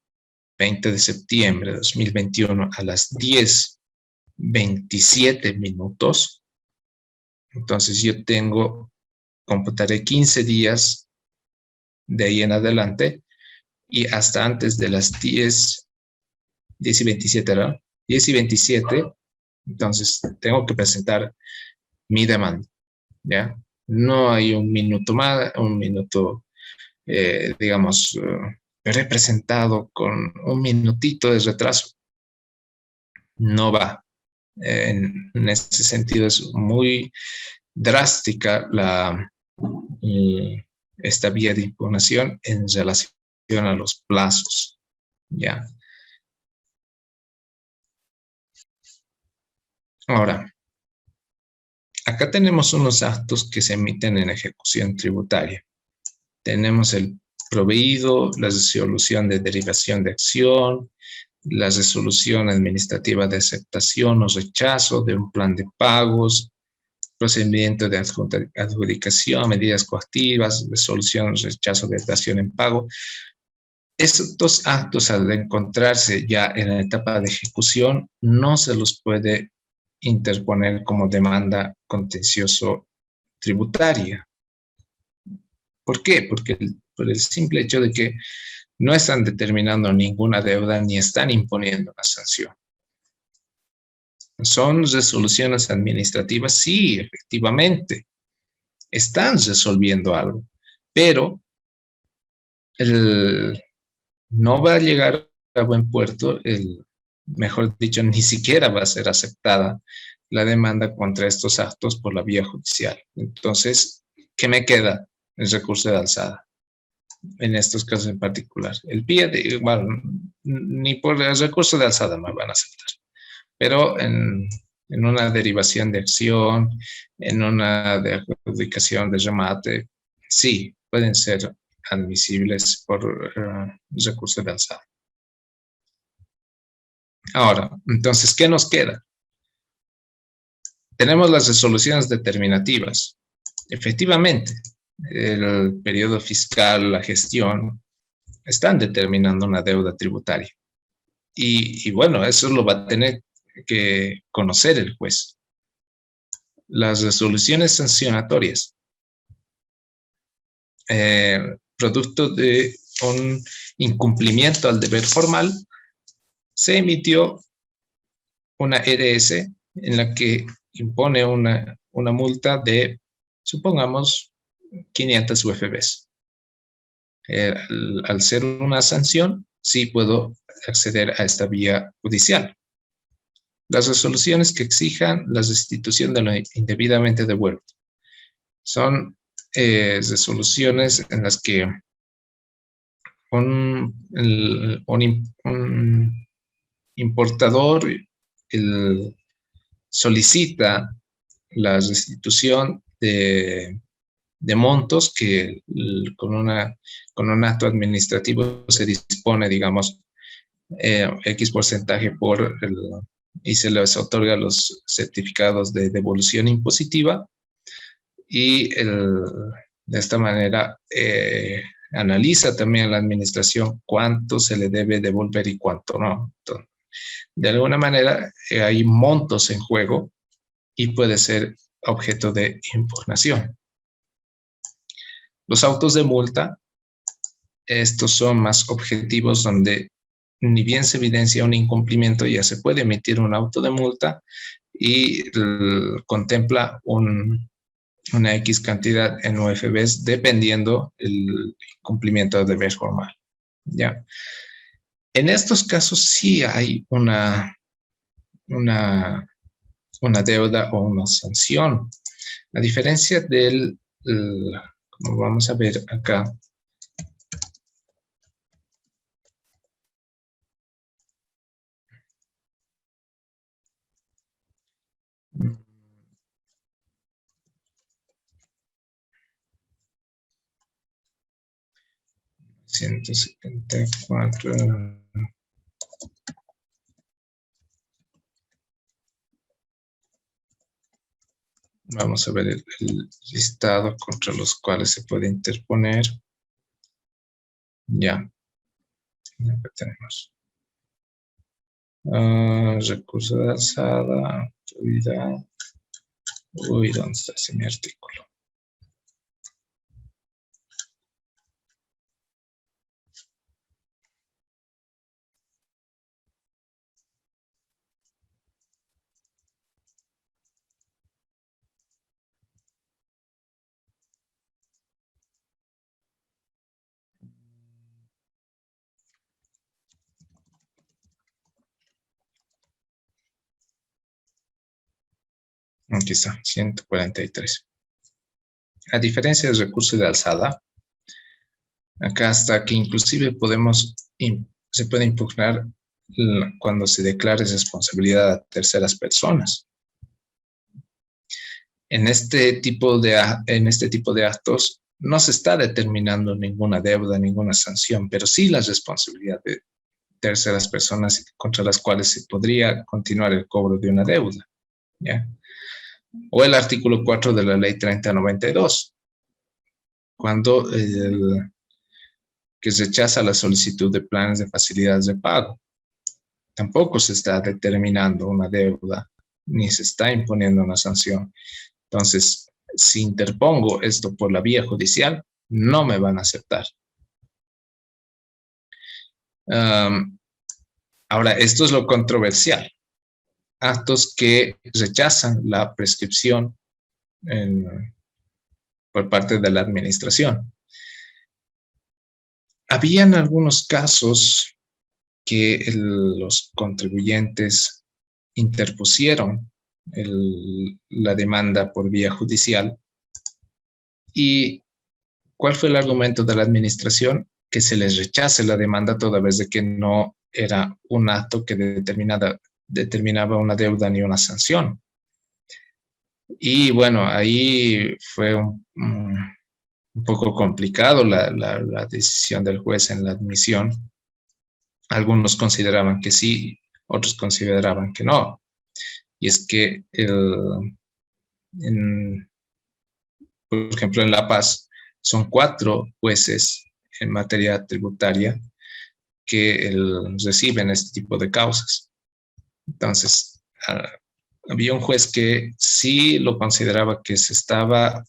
20 de septiembre de 2021 a las 10:27 minutos, entonces yo computaré 15 días de ahí en adelante y hasta antes de las 10:27, ¿no? 10:27, entonces tengo que presentar mi demanda, ¿ya? No hay un minuto más, digamos, representado con un minutito de retraso. No va. En ese sentido es muy drástica esta vía de impugnación en relación a los plazos. ¿Ya? Ahora, acá tenemos unos actos que se emiten en ejecución tributaria. Tenemos el proveído, la resolución de derivación de acción, la resolución administrativa de aceptación o rechazo de un plan de pagos, procedimiento de adjudicación, medidas coactivas, resolución o rechazo de dación en pago. estos actos, al encontrarse ya en la etapa de ejecución, no se los puede interponer como demanda contencioso tributaria. ¿Por qué? Porque por el simple hecho de que no están determinando ninguna deuda ni están imponiendo una sanción. ¿Son resoluciones administrativas? Sí, efectivamente. Están resolviendo algo, pero no va a llegar a buen puerto, mejor dicho, ni siquiera va a ser aceptada la demanda contra estos actos por la vía judicial. Entonces, ¿qué me queda? El recurso de alzada. En estos casos en particular. El PIE, bueno, ni por el recurso de alzada me van a aceptar, pero en una derivación de acción, en una de adjudicación de remate, sí, pueden ser admisibles por recurso de alzada. Ahora, entonces, ¿qué nos queda? Tenemos las resoluciones determinativas. Efectivamente, el periodo fiscal, la gestión, están determinando una deuda tributaria. Y bueno, eso lo va a tener que conocer el juez. Las resoluciones sancionatorias, producto de un incumplimiento al deber formal, se emitió una ERS en la que impone una multa de, supongamos, 500 UFBs. Al ser una sanción, sí puedo acceder a esta vía judicial. Las resoluciones que exijan la restitución de lo indebidamente devuelto son resoluciones en las que un importador solicita la restitución de montos que con un acto administrativo se dispone, digamos, X porcentaje y se les otorga los certificados de devolución impositiva y de esta manera analiza también la administración cuánto se le debe devolver y cuánto no. Entonces, de alguna manera hay montos en juego y puede ser objeto de impugnación. Los autos de multa, estos son más objetivos donde ni bien se evidencia un incumplimiento, ya se puede emitir un auto de multa y contempla una X cantidad en UFBs dependiendo el cumplimiento del deber formal. ¿Ya? En estos casos sí hay una deuda o una sanción. A diferencia del, como vamos a ver acá, $174. Vamos a ver el listado contra los cuales se puede interponer. Ya. Acá tenemos. Recurso de alzada, autoridad. Uy, ¿dónde está ese mi artículo? Aquí está, 143. A diferencia del recurso de alzada, acá hasta que inclusive se puede impugnar cuando se declare responsabilidad a terceras personas. En este tipo de actos no se está determinando ninguna deuda, ninguna sanción, pero sí la responsabilidad de terceras personas contra las cuales se podría continuar el cobro de una deuda, ¿ya? O el artículo 4 de la ley 3092, cuando que rechaza la solicitud de planes de facilidades de pago. Tampoco se está determinando una deuda, ni se está imponiendo una sanción. Entonces, si interpongo esto por la vía judicial, no me van a aceptar. Ahora, esto es lo controversial. Actos que rechazan la prescripción por parte de la administración. Habían algunos casos que los contribuyentes interpusieron la demanda por vía judicial. ¿Y cuál fue el argumento de la administración? Que se les rechace la demanda toda vez de que no era un acto que determinaba una deuda ni una sanción. Y bueno, ahí fue un poco complicado la decisión del juez en la admisión. Algunos consideraban que sí, otros consideraban que no. Y es que, por ejemplo, en La Paz son 4 jueces en materia tributaria que reciben este tipo de causas. Entonces, había un juez que sí lo consideraba que se estaba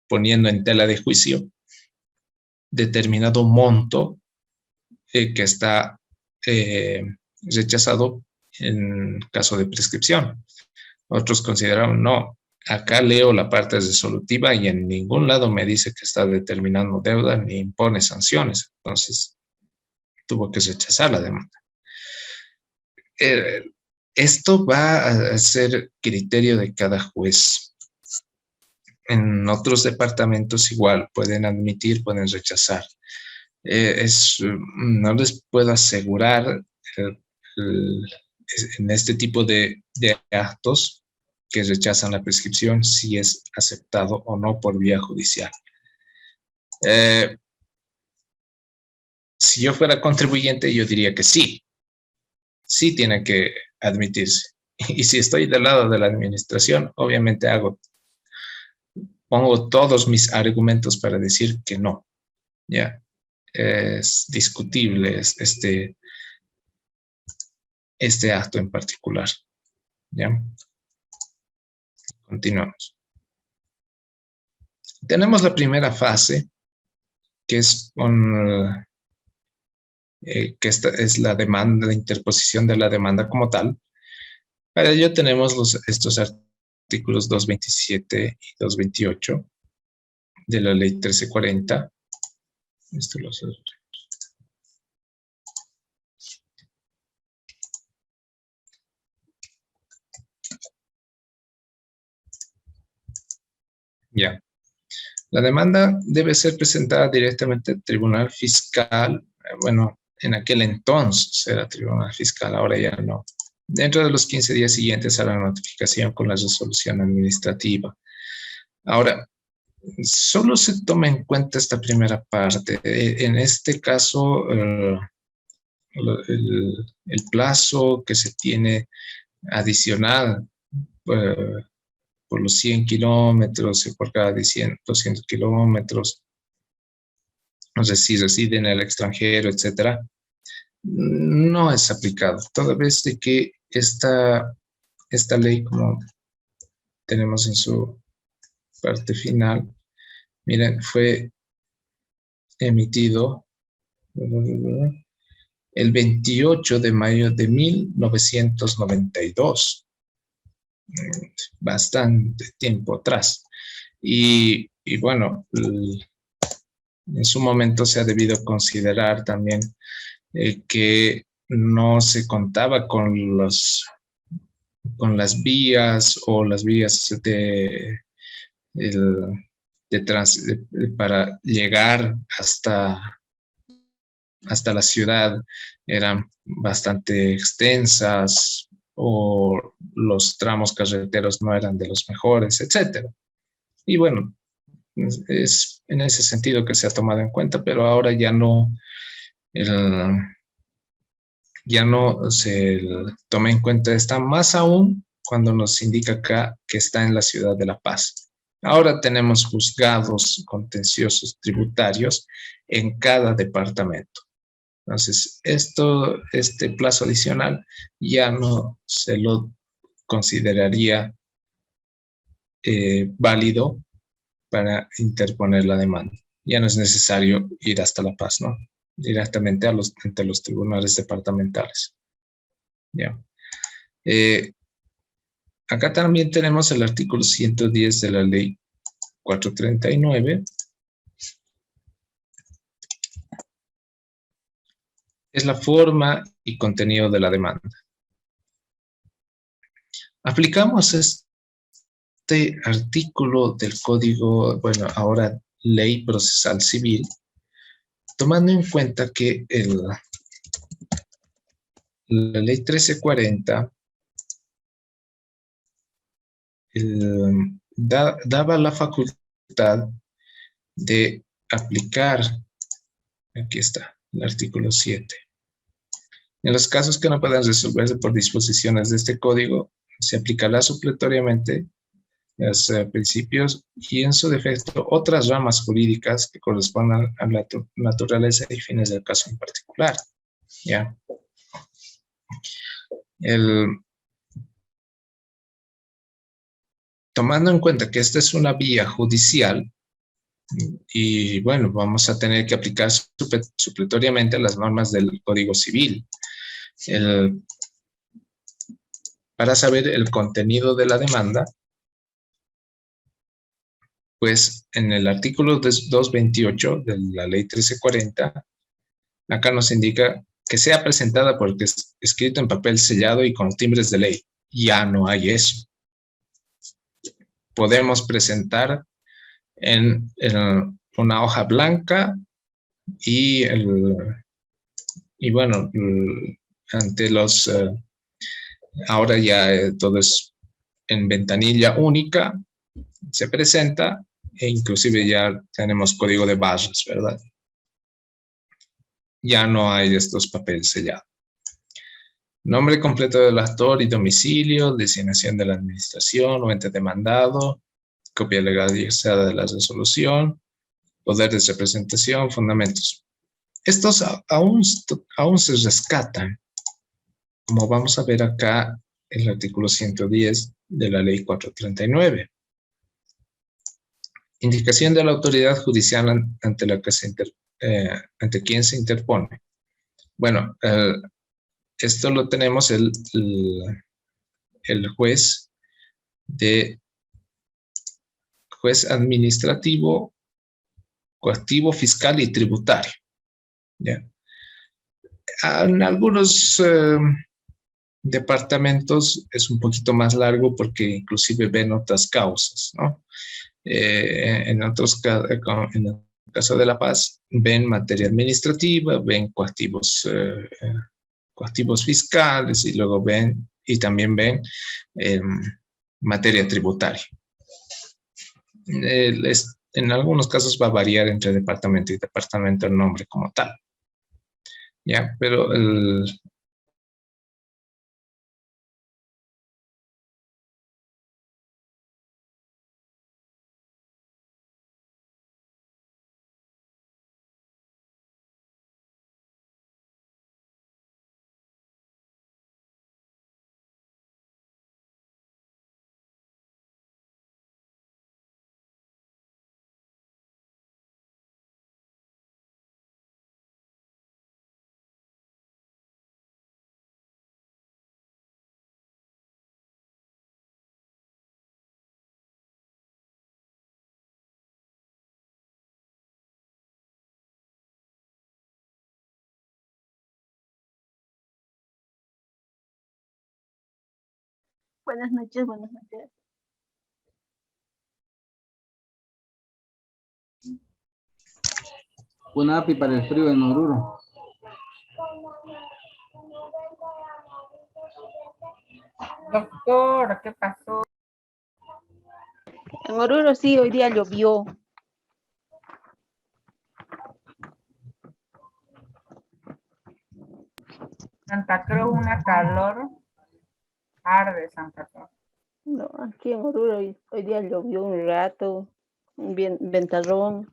poniendo en tela de juicio determinado monto que está rechazado en caso de prescripción. Otros consideraron, no, acá leo la parte resolutiva y en ningún lado me dice que está determinando deuda ni impone sanciones. Entonces, tuvo que rechazar la demanda. Esto va a ser criterio de cada juez. En otros departamentos igual pueden admitir, pueden rechazar. No les puedo asegurar en este tipo de actos que rechazan la prescripción si es aceptado o no por vía judicial. Si yo fuera contribuyente, yo diría que sí tiene que admitirse. Y si estoy del lado de la administración, obviamente pongo todos mis argumentos para decir que no. Ya es discutible este acto en particular. ¿Ya? Continuamos. Tenemos la primera fase, que es que esta es la demanda, la interposición de la demanda como tal. Para ello tenemos estos artículos 227 y 228 de la ley 1340. Esto lo sé. Ya. La demanda debe ser presentada directamente al Tribunal Fiscal. Bueno, en aquel entonces era Tribunal Fiscal, ahora ya no. Dentro de los 15 días siguientes a la notificación con la resolución administrativa. Ahora, solo se toma en cuenta esta primera parte. En este caso, el plazo que se tiene adicional por los 100 kilómetros y por cada 200 kilómetros, no sé si reside en el extranjero, etcétera, no es aplicado. Toda vez de que esta ley, como tenemos en su parte final, miren, fue emitido el 28 de mayo de 1992. Bastante tiempo atrás. Y bueno, en su momento se ha debido considerar también que no se contaba con las vías o las vías para llegar hasta la ciudad eran bastante extensas, o los tramos carreteros no eran de los mejores, etcétera. Y bueno, es en ese sentido que se ha tomado en cuenta, pero ahora ya no se toma en cuenta esta, más aún cuando nos indica acá que está en la ciudad de La Paz. Ahora tenemos juzgados contenciosos tributarios en cada departamento. Entonces, este plazo adicional ya no se lo consideraría válido para interponer la demanda. Ya no es necesario ir hasta La Paz, ¿no? Directamente ante los tribunales departamentales. Ya. Acá también tenemos el artículo 110 de la ley 439. Es la forma y contenido de la demanda. Aplicamos este artículo del Código, bueno, ahora Ley Procesal Civil, tomando en cuenta que la Ley 1340 daba la facultad de aplicar, aquí está, el artículo 7. En los casos que no puedan resolverse por disposiciones de este código, se aplicará supletoriamente los principios y en su defecto otras ramas jurídicas que correspondan a la naturaleza y fines del caso en particular. ¿Ya? Tomando en cuenta que esta es una vía judicial, y bueno, vamos a tener que aplicar supletoriamente las normas del Código Civil. Para saber el contenido de la demanda, pues en el artículo 228 de la ley 1340, acá nos indica que sea presentada por escrito en papel sellado y con timbres de ley. Ya no hay eso. Podemos presentar en una hoja blanca y bueno, ante los... ahora ya todo es en ventanilla única, se presenta e inclusive ya tenemos código de barras, ¿verdad? Ya no hay estos papeles sellados. Nombre completo del actor y domicilio, designación de la administración o ente demandado, copia legalizada de la resolución, poder de representación, fundamentos. Estos aún se rescatan, como vamos a ver acá en el artículo 110 de la ley 439. Indicación de la autoridad judicial ante quien se interpone. Bueno, esto lo tenemos el juez administrativo, coactivo, fiscal y tributario. ¿Ya? En algunos departamentos es un poquito más largo porque inclusive ven otras causas, ¿no? En el caso de La Paz, ven materia administrativa, ven coactivos fiscales y también ven materia tributaria. En algunos casos va a variar entre departamento y departamento el nombre como tal. ¿Ya? Pero Buenas noches, buenas noches. Una API para el frío en Oruro. Doctor, ¿qué pasó? En Oruro sí, hoy día llovió. Santa Cruz, una calor. Arde Santa Cruz. No, aquí en Oruro hoy día llovió un rato, un ventarrón.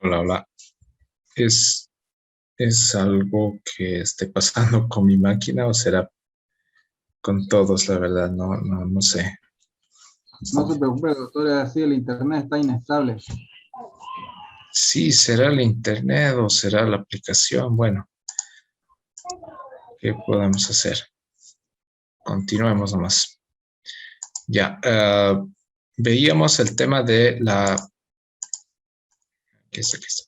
Hola, hola. ¿Es algo que esté pasando con mi máquina o será con todos? La verdad, no sé. No se preocupe, doctor, es así, el internet está inestable. Sí, será el internet o será la aplicación. Bueno, ¿qué podemos hacer? Continuemos nomás. Ya, veíamos el tema de la... ¿Qué es esto?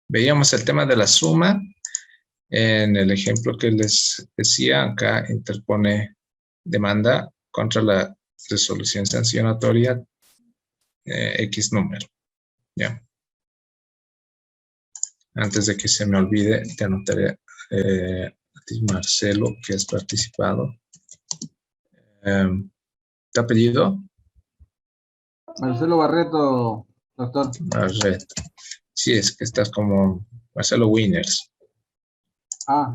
Veíamos el tema de la suma. En el ejemplo que les decía, acá interpone demanda contra la resolución sancionatoria X número. Ya. Antes de que se me olvide, te anotaré a Marcelo, que has participado. ¿Tu apellido? Marcelo Barreto, doctor. Barreto. Sí, es que estás como Marcelo Winners. Ah.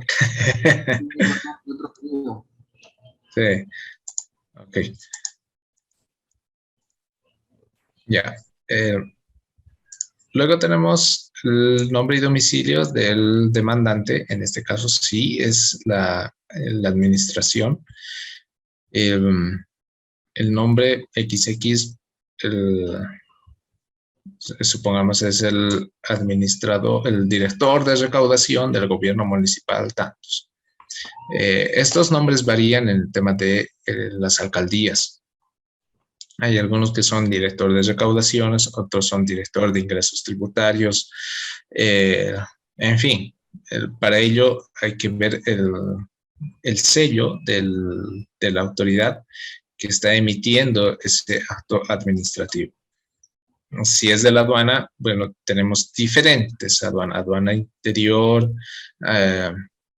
Otro apellido. Sí. Ok. Ya. Luego tenemos el nombre y domicilio del demandante. En este caso sí es la administración. El nombre XX, supongamos es el administrador, el director de recaudación del gobierno municipal tantos. Estos nombres varían en el tema de las alcaldías. Hay algunos que son director de recaudaciones, otros son director de ingresos tributarios. En fin, para ello hay que ver el sello de la autoridad que está emitiendo ese acto administrativo. Si es de la aduana, bueno, tenemos diferentes aduanas. Aduana interior,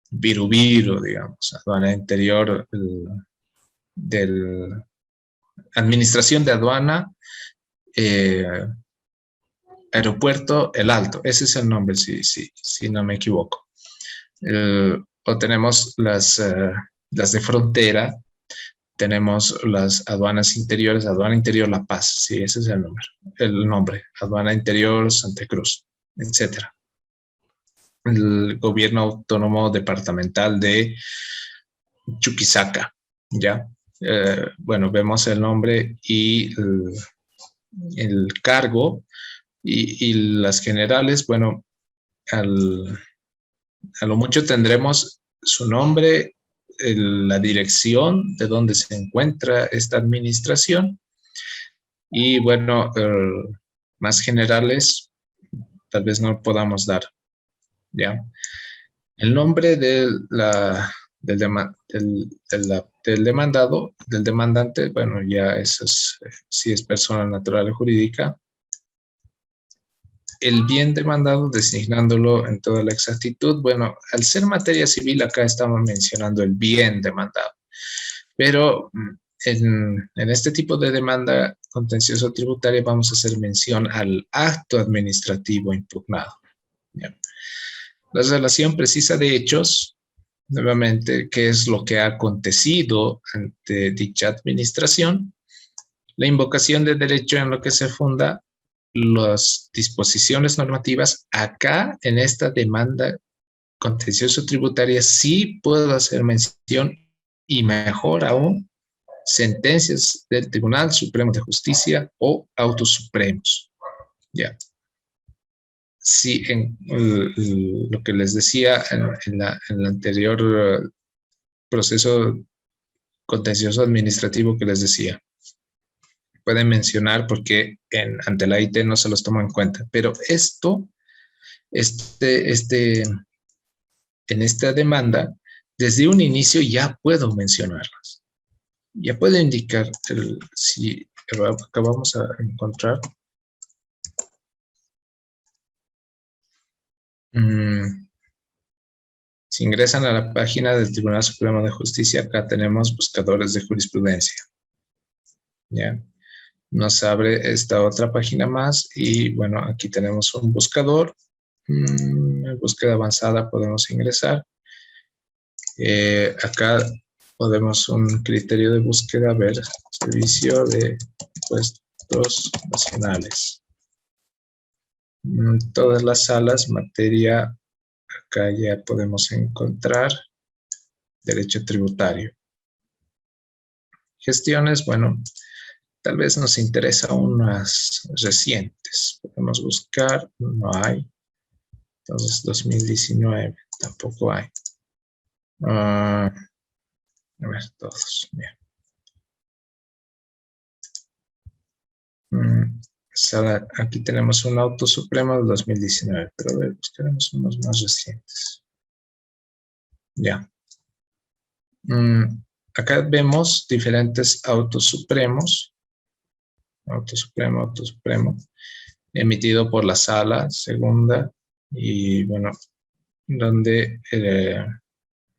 viru, digamos, aduana interior del administración de aduana, aeropuerto El Alto, ese es el nombre, si no me equivoco. O tenemos las de frontera, tenemos las aduanas interiores, aduana interior La Paz, sí, ese es el nombre, aduana interior Santa Cruz, etcétera. El gobierno autónomo departamental de Chuquisaca, ¿ya? Bueno, vemos el nombre y el cargo y las generales, bueno, a lo mucho tendremos su nombre, la dirección de donde se encuentra esta administración y bueno, más generales tal vez no podamos dar, ¿ya? El nombre del demandado, del demandante, bueno, ya eso es, si es persona natural o jurídica. El bien demandado, designándolo en toda la exactitud, bueno, al ser materia civil, acá estamos mencionando el bien demandado, pero en este tipo de demanda contencioso tributaria vamos a hacer mención al acto administrativo impugnado. ¿Ya? La relación precisa de hechos, nuevamente, qué es lo que ha acontecido ante dicha administración, la invocación de derecho en lo que se funda las disposiciones normativas. Acá, en esta demanda contencioso tributaria, sí puedo hacer mención y mejor aún, sentencias del Tribunal Supremo de Justicia o autos supremos. Ya. Sí, en lo que les decía en el anterior proceso contencioso administrativo que les decía, pueden mencionar porque ante la IT no se los tomo en cuenta, pero esto, en esta demanda, desde un inicio ya puedo mencionarlas. Ya puedo indicar si acabamos a encontrar. Si ingresan a la página del Tribunal Supremo de Justicia, acá tenemos buscadores de jurisprudencia. ¿Ya? Nos abre esta otra página más y bueno, aquí tenemos un buscador. En búsqueda avanzada podemos ingresar. Acá podemos un criterio de búsqueda, ver servicio de impuestos nacionales. Todas las salas, materia, acá ya podemos encontrar derecho tributario. Gestiones, bueno, tal vez nos interesa unas recientes. Podemos buscar, no hay. Entonces, 2019, tampoco hay. A ver, todos. Bien. Aquí tenemos un auto supremo del 2019, pero a ver, buscaremos unos más recientes. Ya. Acá vemos diferentes autos supremos. Auto supremo, emitido por la sala segunda y bueno, donde se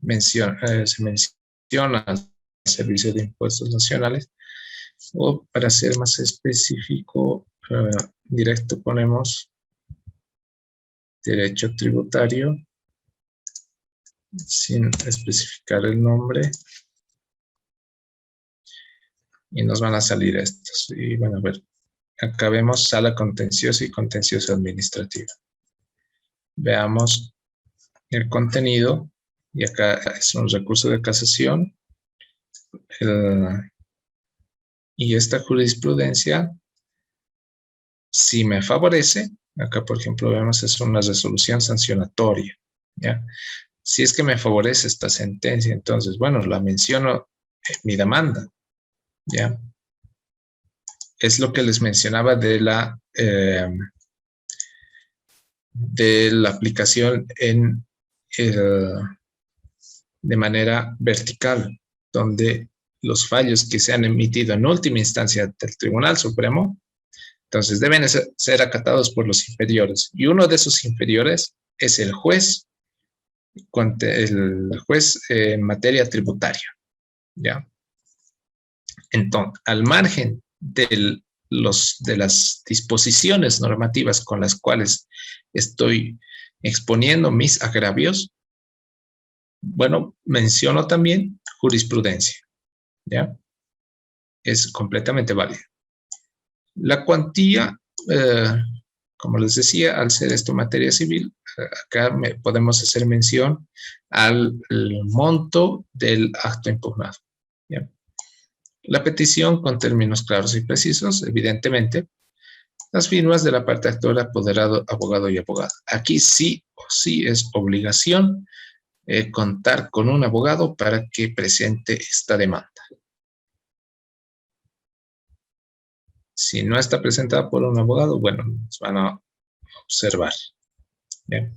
menciona el Servicio de Impuestos Nacionales, o para ser más específico, directo ponemos derecho tributario sin especificar el nombre y nos van a salir estos. Y bueno, a ver, acá vemos sala contenciosa y contencioso administrativa. Veamos el contenido y acá es un recurso de casación. Y esta jurisprudencia, si me favorece, acá por ejemplo vemos es una resolución sancionatoria, ¿ya? Si es que me favorece esta sentencia, entonces, bueno, la menciono en mi demanda, ¿ya? Es lo que les mencionaba de la aplicación de manera vertical, donde los fallos que se han emitido en última instancia del Tribunal Supremo, entonces deben ser acatados por los inferiores. Y uno de esos inferiores es el juez en materia tributaria, ¿ya? Entonces, al margen de las disposiciones normativas con las cuales estoy exponiendo mis agravios, bueno, menciono también jurisprudencia, ¿ya? Es completamente válida. La cuantía, como les decía, al ser esto materia civil, acá podemos hacer mención al monto del acto impugnado, ¿ya? La petición con términos claros y precisos, evidentemente. Las firmas de la parte actora, apoderado, abogado y abogada. Aquí sí o sí es obligación contar con un abogado para que presente esta demanda. Si no está presentada por un abogado, bueno, nos van a observar. Bien.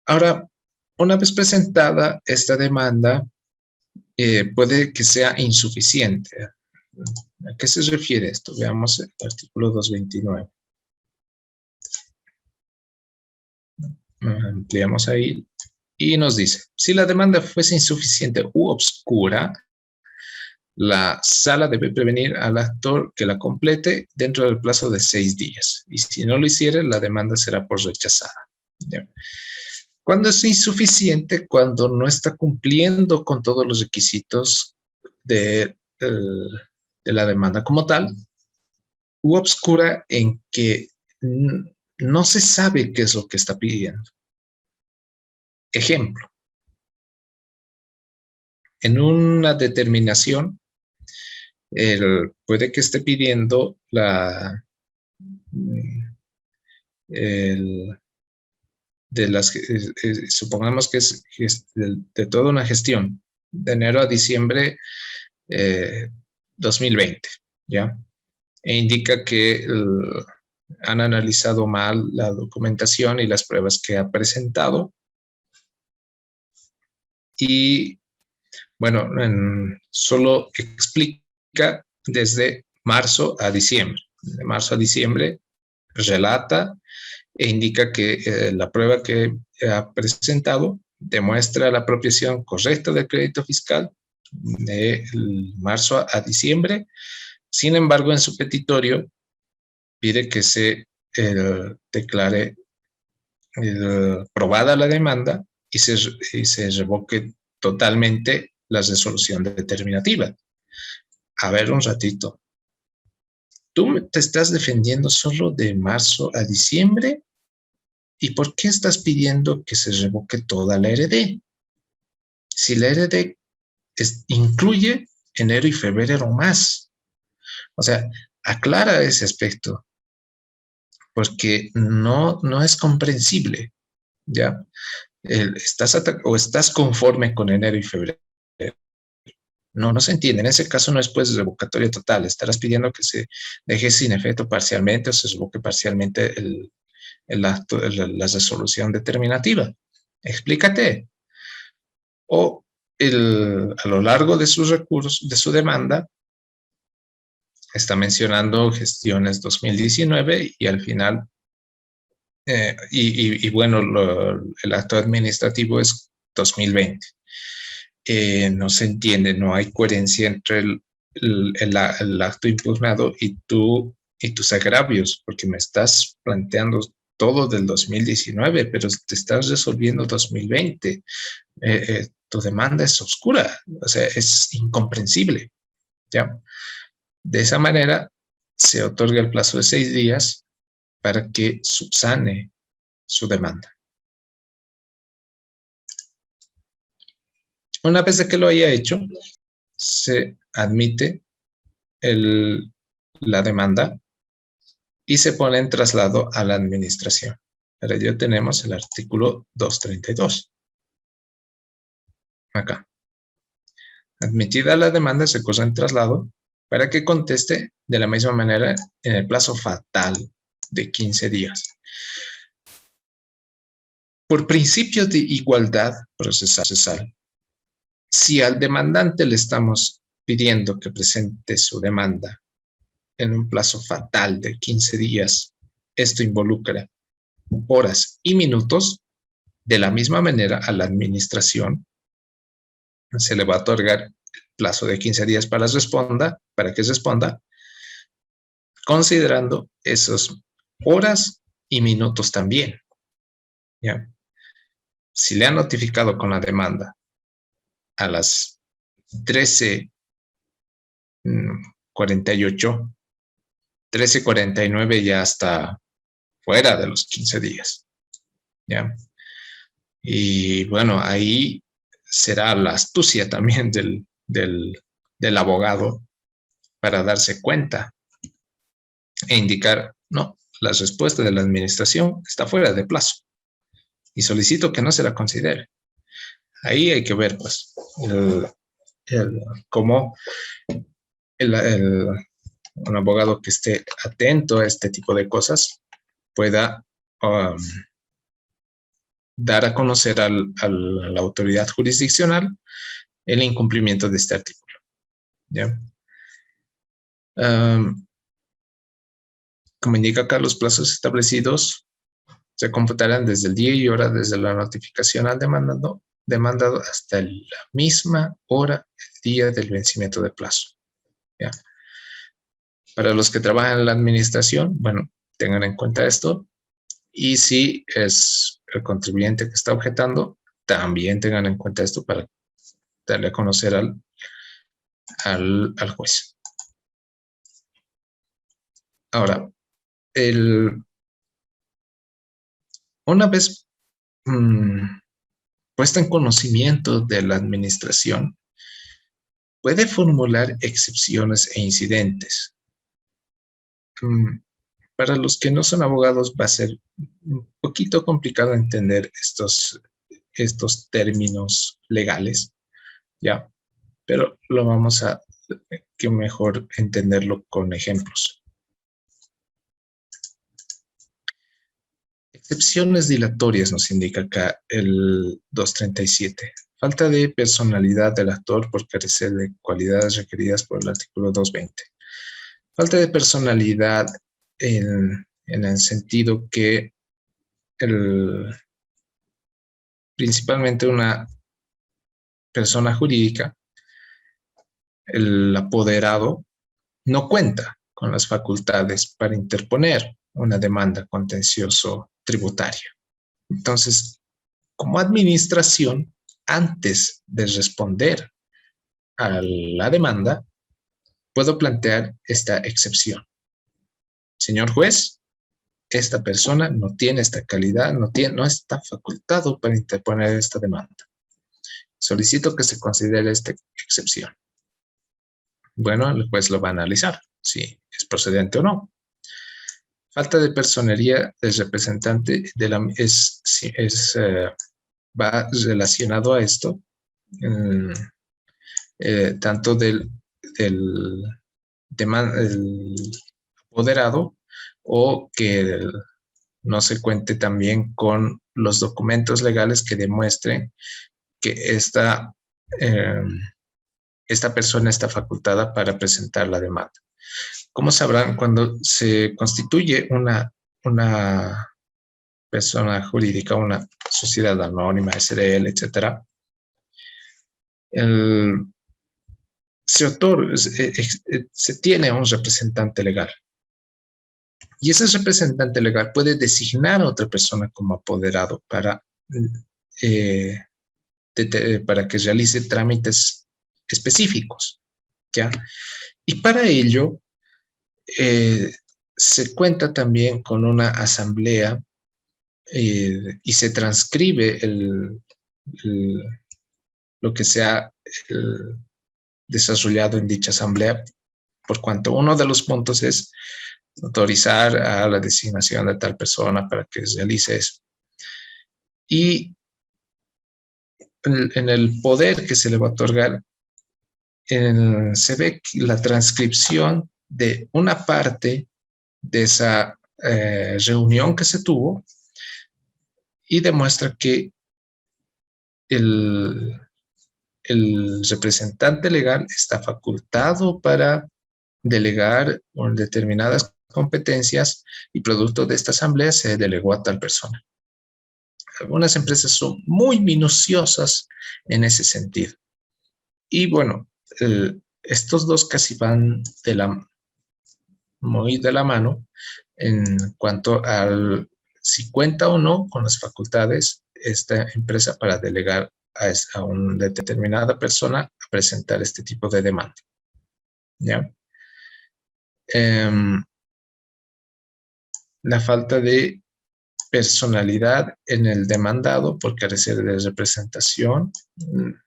Ahora, una vez presentada esta demanda, puede que sea insuficiente. ¿A qué se refiere esto? Veamos el artículo 229. Ampliamos ahí y nos dice, si la demanda fuese insuficiente u obscura, la sala debe prevenir al actor que la complete dentro del plazo de 6 días. Y si no lo hiciere, la demanda será por rechazada. ¿Ya? ¿Cuándo es insuficiente? Cuando no está cumpliendo con todos los requisitos de la demanda como tal, u obscura en que no se sabe qué es lo que está pidiendo. Ejemplo. En una determinación, puede que esté pidiendo supongamos que es de toda una gestión, de enero a diciembre 2020, ¿ya? E indica que han analizado mal la documentación y las pruebas que ha presentado. Y, bueno, solo explica desde marzo a diciembre. De marzo a diciembre relata e indica que la prueba que ha presentado demuestra la apropiación correcta del crédito fiscal de marzo a diciembre. Sin embargo, en su petitorio pide que se declare probada la demanda y se revoque totalmente la resolución determinativa. A ver un ratito. ¿Tú te estás defendiendo solo de marzo a diciembre? ¿Y por qué estás pidiendo que se revoque toda la RD? Si la RD incluye enero y febrero más. O sea, aclara ese aspecto, porque no es comprensible, ¿ya? ¿Estás conforme con enero y febrero? No se entiende. En ese caso no es pues revocatoria total. Estarás pidiendo que se deje sin efecto parcialmente o se revoque parcialmente el acto, la resolución determinativa. Explícate. O a lo largo de sus recursos, de su demanda, está mencionando gestiones 2019 y al final, bueno, el acto administrativo es 2020. No se entiende, no hay coherencia entre el acto impugnado y tus agravios, porque me estás planteando todo del 2019, pero te estás resolviendo 2020. Tu demanda es oscura, o sea, es incomprensible, ¿ya? De esa manera, se otorga el plazo de 6 días para que subsane su demanda. Una vez de que lo haya hecho, se admite la demanda y se pone en traslado a la administración. Para ello tenemos el artículo 232. Acá. Admitida la demanda, se cosa en traslado para que conteste de la misma manera en el plazo fatal de 15 días. Por principio de igualdad procesal, si al demandante le estamos pidiendo que presente su demanda en un plazo fatal de 15 días, esto involucra horas y minutos, de la misma manera a la administración se le va a otorgar el plazo de 15 días para que responda, considerando esas horas y minutos también. ¿Ya? Si le han notificado con la demanda a las 13:48, 13:49 ya está fuera de los 15 días. ¿Ya? Y bueno, ahí será la astucia también del abogado para darse cuenta e indicar, no, la respuesta de la administración está fuera de plazo y solicito que no se la considere. Ahí hay que ver, pues, cómo un abogado que esté atento a este tipo de cosas pueda dar a conocer a la autoridad jurisdiccional el incumplimiento de este artículo. ¿Ya? Como indica acá, los plazos establecidos se computarán desde el día y hora desde la notificación al demandado hasta la misma hora, el día del vencimiento de plazo. ¿Ya? Para los que trabajan en la administración, bueno, tengan en cuenta esto. Y si es el contribuyente que está objetando, también tengan en cuenta esto para darle a conocer al juez. Ahora, una vez puesta en conocimiento de la administración, puede formular excepciones e incidentes. Para los que no son abogados va a ser un poquito complicado entender estos términos legales, ¿ya? Pero lo vamos a que mejor entenderlo con ejemplos. Excepciones dilatorias nos indica acá el 237. Falta de personalidad del actor por carecer de cualidades requeridas por el artículo 220. Falta de personalidad en el sentido que principalmente una persona jurídica, el apoderado, no cuenta con las facultades para interponer una demanda contencioso tributaria. Entonces, como administración, antes de responder a la demanda, puedo plantear esta excepción. Señor juez, esta persona no tiene esta calidad, no está facultado para interponer esta demanda. Solicito que se considere esta excepción. Bueno, el juez lo va a analizar, si es procedente o no. Falta de personería del representante va relacionado a esto, tanto del apoderado o que no se cuente también con los documentos legales que demuestren que esta persona está facultada para presentar la demanda. Como sabrán, cuando se constituye una persona jurídica, una sociedad anónima, SRL, etcétera, se tiene un representante legal. Y ese representante legal puede designar a otra persona como apoderado para que realice trámites específicos, ¿ya? Y para ello se cuenta también con una asamblea y se transcribe lo que se ha desarrollado en dicha asamblea, por cuanto uno de los puntos es autorizar a la designación de tal persona para que realice eso. Y en el poder que se le va a otorgar, se ve la transcripción de una parte de esa reunión que se tuvo y demuestra que el representante legal está facultado para delegar determinadas competencias y producto de esta asamblea se delegó a tal persona. Algunas empresas son muy minuciosas en ese sentido. Y bueno, estos dos casi van muy de la mano en cuanto al si cuenta o no con las facultades esta empresa para delegar a una determinada persona a presentar este tipo de demanda. ¿Ya? La falta de personalidad en el demandado por carecer de representación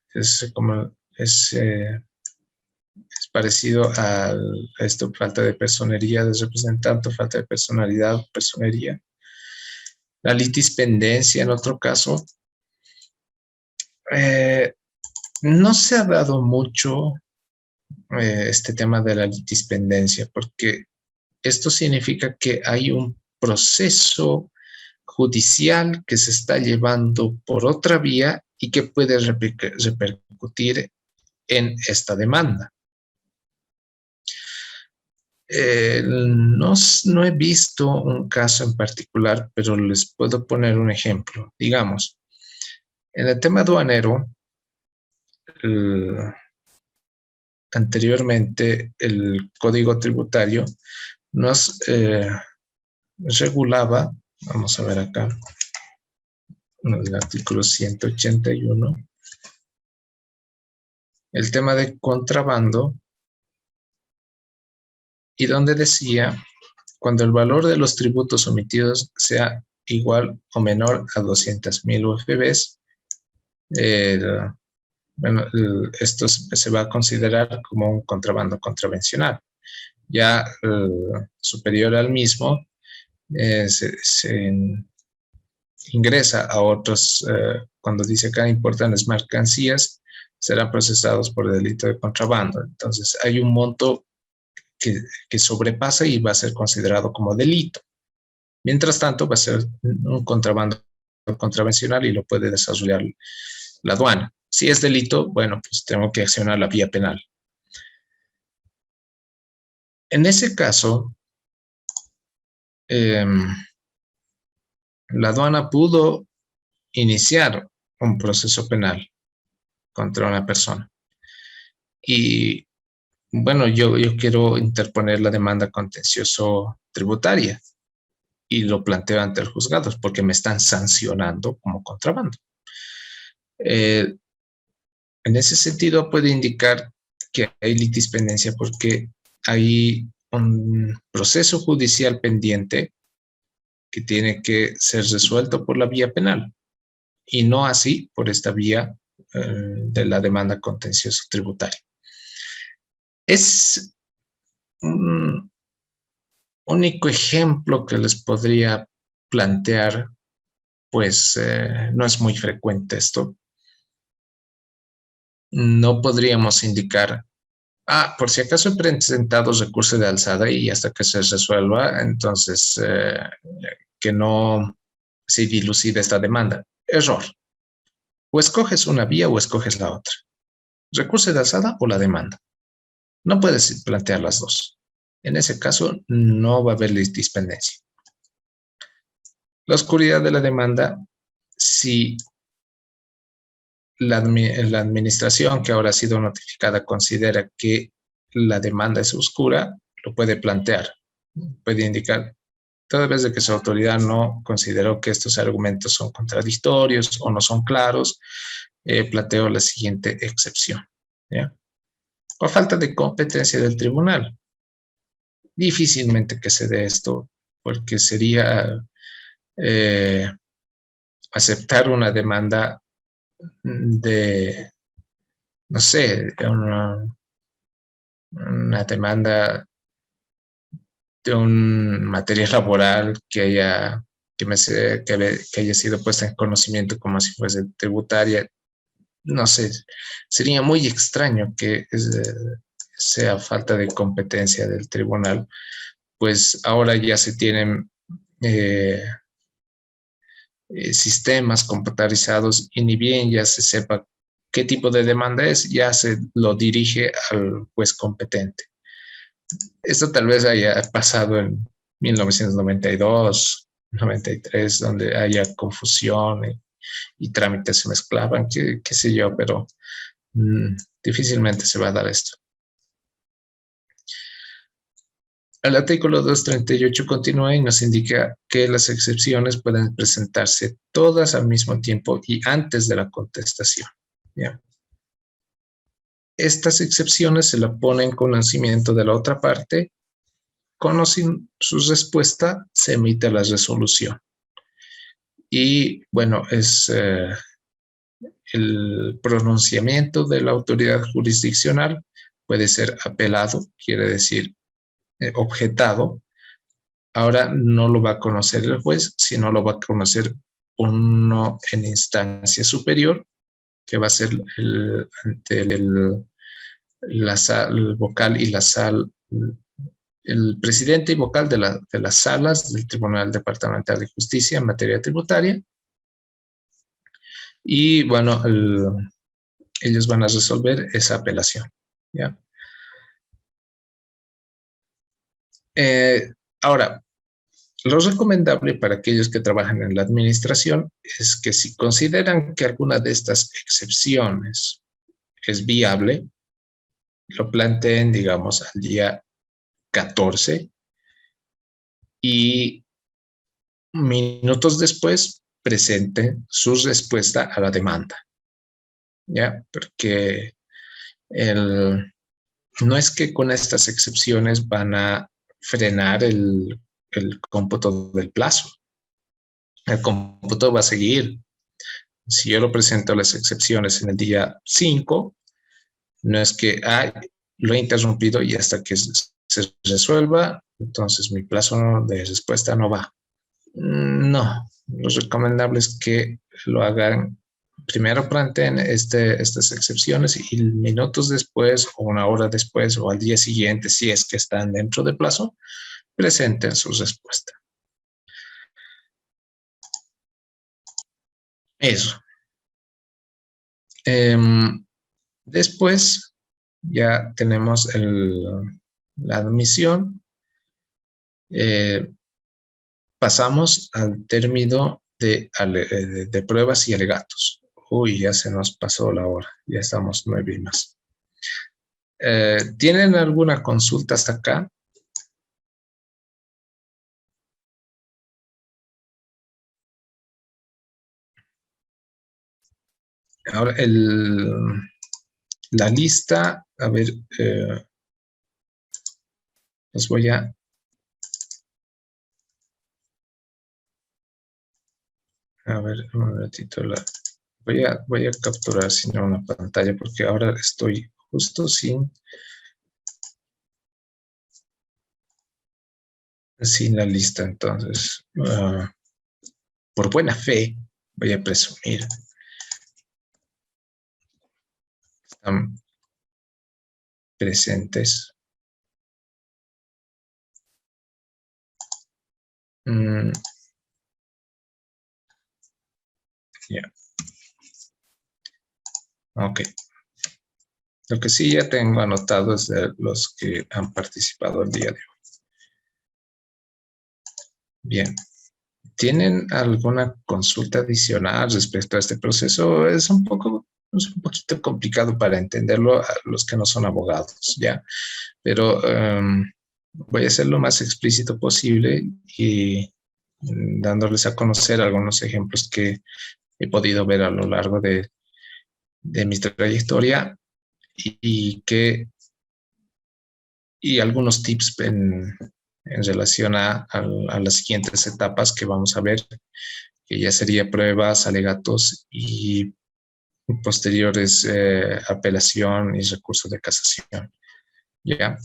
es parecido a esto, falta de personería del representante, falta de personalidad, personería. La litispendencia, en otro caso, no se ha dado mucho este tema de la litispendencia, porque esto significa que hay un proceso judicial que se está llevando por otra vía y que puede repercutir en esta demanda. No he visto un caso en particular, pero les puedo poner un ejemplo. Digamos, en el tema aduanero, anteriormente el Código Tributario nos regulaba, vamos a ver acá, el artículo 181, el tema de contrabando, y donde decía, cuando el valor de los tributos omitidos sea igual o menor a 200,000 UFBs, esto se va a considerar como un contrabando contravencional. Ya superior al mismo, se ingresa a otros, cuando dice acá importan las mercancías, serán procesados por delito de contrabando. Entonces hay un monto que sobrepasa y va a ser considerado como delito. Mientras tanto, va a ser un contrabando contravencional y lo puede desarrollar la aduana. Si es delito, bueno, pues tengo que accionar la vía penal. En ese caso, la aduana pudo iniciar un proceso penal contra una persona. Y bueno, yo quiero interponer la demanda contencioso tributaria y lo planteo ante el juzgado porque me están sancionando como contrabando. En ese sentido puede indicar que hay litispendencia porque hay un proceso judicial pendiente que tiene que ser resuelto por la vía penal y no así por esta vía de la demanda contencioso tributaria. Es un único ejemplo que les podría plantear, pues no es muy frecuente esto. No podríamos indicar, por si acaso he presentado recurso de alzada y hasta que se resuelva, entonces que no se dilucide esta demanda. Error. O escoges una vía o escoges la otra. Recurso de alzada o la demanda. No puedes plantear las dos. En ese caso, no va a haber litispendencia. La oscuridad de la demanda, si la administración que ahora ha sido notificada considera que la demanda es oscura, lo puede plantear. Puede indicar, toda vez de que su autoridad no consideró que estos argumentos son contradictorios o no son claros, planteo la siguiente excepción. ¿Ya? Por falta de competencia del tribunal. Difícilmente que se dé esto, porque sería aceptar una demanda de, no sé, una demanda de un material laboral que haya sido puesta en conocimiento como si fuese tributaria. No sé, sería muy extraño que sea falta de competencia del tribunal, pues ahora ya se tienen sistemas computarizados y ni bien ya se sepa qué tipo de demanda es, ya se lo dirige al juez competente. Esto tal vez haya pasado en 1992, 93, donde haya confusión y trámites se mezclaban, qué sé yo, pero difícilmente se va a dar esto. El artículo 238 continúa y nos indica que las excepciones pueden presentarse todas al mismo tiempo y antes de la contestación. ¿Ya? Estas excepciones se la ponen en conocimiento de la otra parte. Conociendo su respuesta, se emite la resolución. Y bueno, es el pronunciamiento de la autoridad jurisdiccional puede ser apelado, quiere decir objetado. Ahora no lo va a conocer el juez, sino lo va a conocer uno en instancia superior, que va a ser ante el vocal y la sala, el presidente y vocal de las salas del Tribunal Departamental de Justicia en materia tributaria. Y bueno, ellos van a resolver esa apelación. ¿Ya? Ahora, lo recomendable para aquellos que trabajan en la administración es que si consideran que alguna de estas excepciones es viable, lo planteen, digamos, al día 14 y minutos después presenten su respuesta a la demanda. ¿Ya? Porque no es que con estas excepciones van a frenar el cómputo del plazo. El cómputo va a seguir. Si yo lo presento las excepciones en el día 5, no es que lo he interrumpido y hasta que se resuelva, entonces mi plazo de respuesta no va. No, lo recomendable es que lo hagan. Primero planteen estas excepciones y minutos después o una hora después o al día siguiente, si es que están dentro del plazo, presenten su respuesta. Eso. Después ya tenemos la admisión. Pasamos al término de pruebas y alegatos. Uy, ya se nos pasó la hora, ya estamos 9 y más. ¿Tienen alguna consulta hasta acá? Ahora, la lista, a ver, los voy a... A ver, un ratito, voy a capturar si no una pantalla, porque ahora estoy justo sin la lista, entonces, por buena fe, voy a presumir. Están presentes. Ya. Ok. Lo que sí ya tengo anotado es de los que han participado el día de hoy. Bien. ¿Tienen alguna consulta adicional respecto a este proceso? Es un poquito complicado para entenderlo a los que no son abogados, ¿ya? Pero voy a ser lo más explícito posible y dándoles a conocer algunos ejemplos que he podido ver a lo largo de mi trayectoria y algunos tips en relación a las siguientes etapas que vamos a ver, que ya sería pruebas, alegatos y posteriores apelación y recurso de casación. ¿Ya?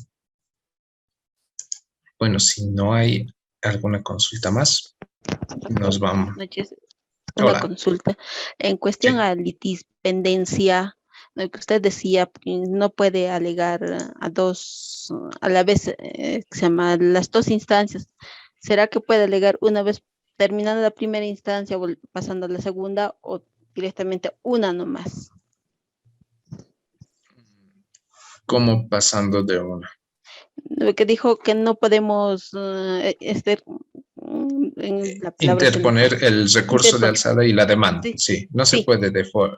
Bueno, si no hay alguna consulta más, nos vamos. Buenas noches. Una Hola. consulta. En cuestión Sí. a litispendencia, lo que usted decía, no puede alegar a dos, a la vez, se llama las dos instancias. ¿Será que puede alegar una vez terminando la primera instancia o pasando a la segunda o directamente una nomás? ¿Cómo pasando de una? Lo que dijo que no podemos en la palabra Interponer el recurso de alzada y la demanda. Sí, Sí, no se sí. puede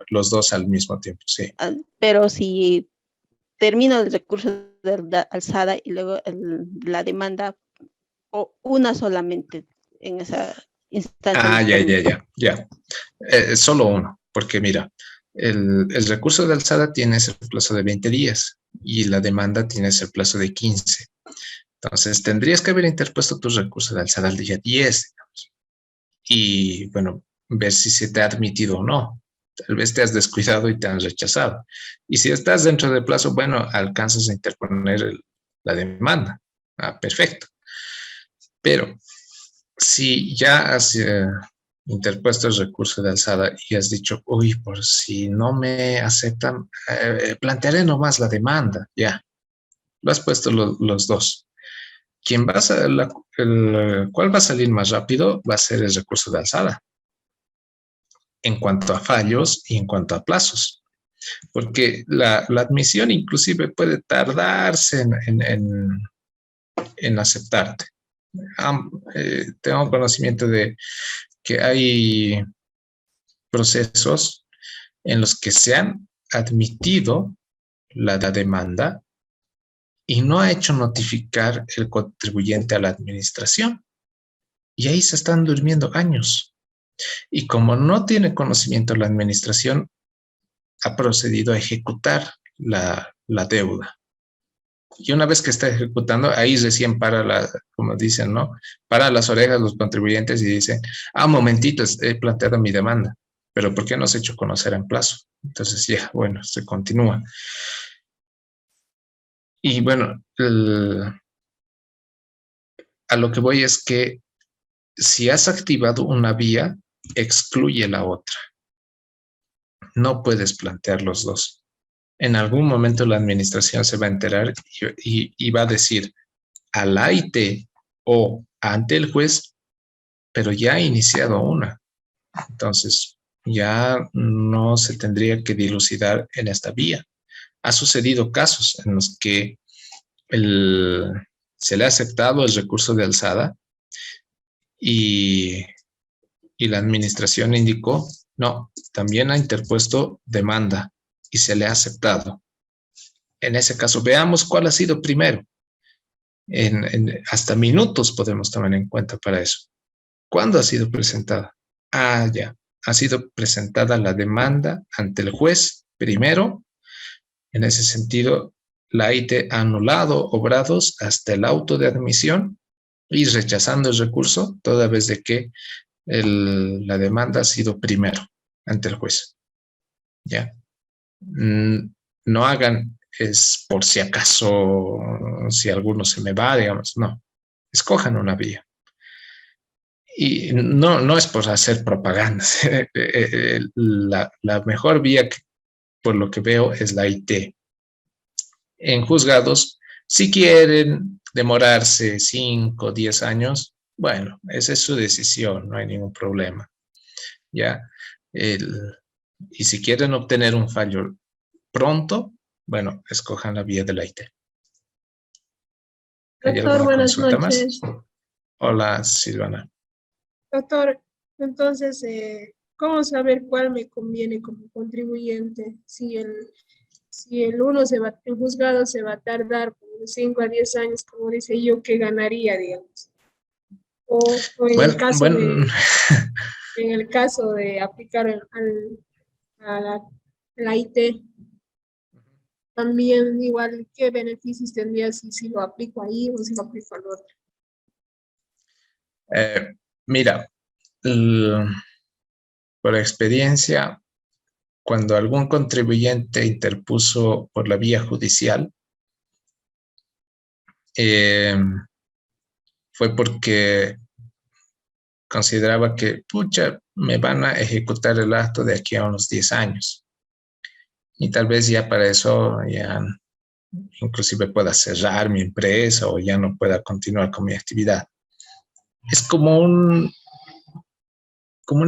los dos al mismo tiempo, sí. Pero si termino el recurso de la alzada y luego la demanda, o una solamente en esa instancia. Ya. Solo uno, porque mira, el recurso de alzada tiene ese plazo de 20 días y la demanda tiene ese plazo de 15. Entonces, tendrías que haber interpuesto tu recurso de alzada al día 10, digamos. Y, bueno, ver si se te ha admitido o no. Tal vez te has descuidado y te han rechazado. Y si estás dentro del plazo, bueno, alcanzas a interponer la demanda. Perfecto. Pero si ya has interpuesto el recurso de alzada y has dicho, uy, por si no me aceptan, plantearé nomás la demanda, ya. Lo has puesto los dos. ¿Cuál va a salir más rápido? Va a ser el recurso de alzada. En cuanto a fallos y en cuanto a plazos. Porque la admisión inclusive puede tardarse en aceptarte. Tengo conocimiento de que hay procesos en los que se han admitido la demanda y no ha hecho notificar el contribuyente a la administración. Y ahí se están durmiendo años. Y como no tiene conocimiento la administración, ha procedido a ejecutar la deuda. Y una vez que está ejecutando, ahí recién como dicen, ¿no? Para las orejas los contribuyentes y dicen, momentito, he planteado mi demanda, pero ¿por qué no se ha hecho conocer en plazo? Entonces ya, bueno, se continúa. Y bueno, a lo que voy es que si has activado una vía, excluye la otra. No puedes plantear los dos. En algún momento la administración se va a enterar y va a decir al AIT o ante el juez, pero ya ha iniciado una. Entonces, ya no se tendría que dilucidar en esta vía. Ha sucedido casos en los que se le ha aceptado el recurso de alzada y y la administración indicó, no, también ha interpuesto demanda y se le ha aceptado. En ese caso, veamos cuál ha sido primero. Hasta minutos podemos tomar en cuenta para eso. ¿Cuándo ha sido presentada? Ya. Ha sido presentada la demanda ante el juez primero. En ese sentido, la AIT ha anulado obrados hasta el auto de admisión y rechazando el recurso toda vez de que la demanda ha sido primero ante el juez. ¿Ya? No hagan, es por si acaso, si alguno se me va, digamos, no. Escojan una vía. Y no es por hacer propaganda. La mejor vía, por lo que veo, es la IT. En juzgados, si quieren demorarse 5 o 10 años, bueno, esa es su decisión, no hay ningún problema. ¿Ya? Y si quieren obtener un fallo pronto, bueno, escojan la vía de la IT. Doctor, buenas noches. Más? Hola, Silvana. Doctor, entonces, ¿cómo saber cuál me conviene como contribuyente? Si el juzgado se va a tardar como 5 a 10 años, como dice yo, ¿qué ganaría, digamos? O en el caso de aplicar a la IT, también igual, ¿qué beneficios tendría si lo aplico ahí o si lo aplico al otro? Mira, por experiencia, cuando algún contribuyente interpuso por la vía judicial, fue porque consideraba que, pucha, me van a ejecutar el acto de aquí a unos 10 años. Y tal vez ya para eso ya inclusive pueda cerrar mi empresa o ya no pueda continuar con mi actividad. Es como un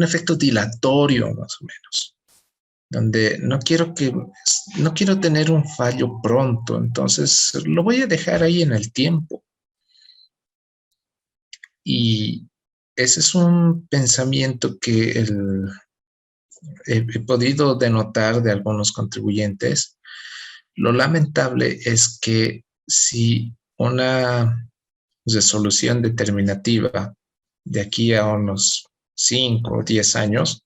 efecto dilatorio, más o menos, donde no quiero tener un fallo pronto, entonces lo voy a dejar ahí en el tiempo. Y ese es un pensamiento que he podido denotar de algunos contribuyentes. Lo lamentable es que si una resolución determinativa de aquí a unos 5 o 10 años,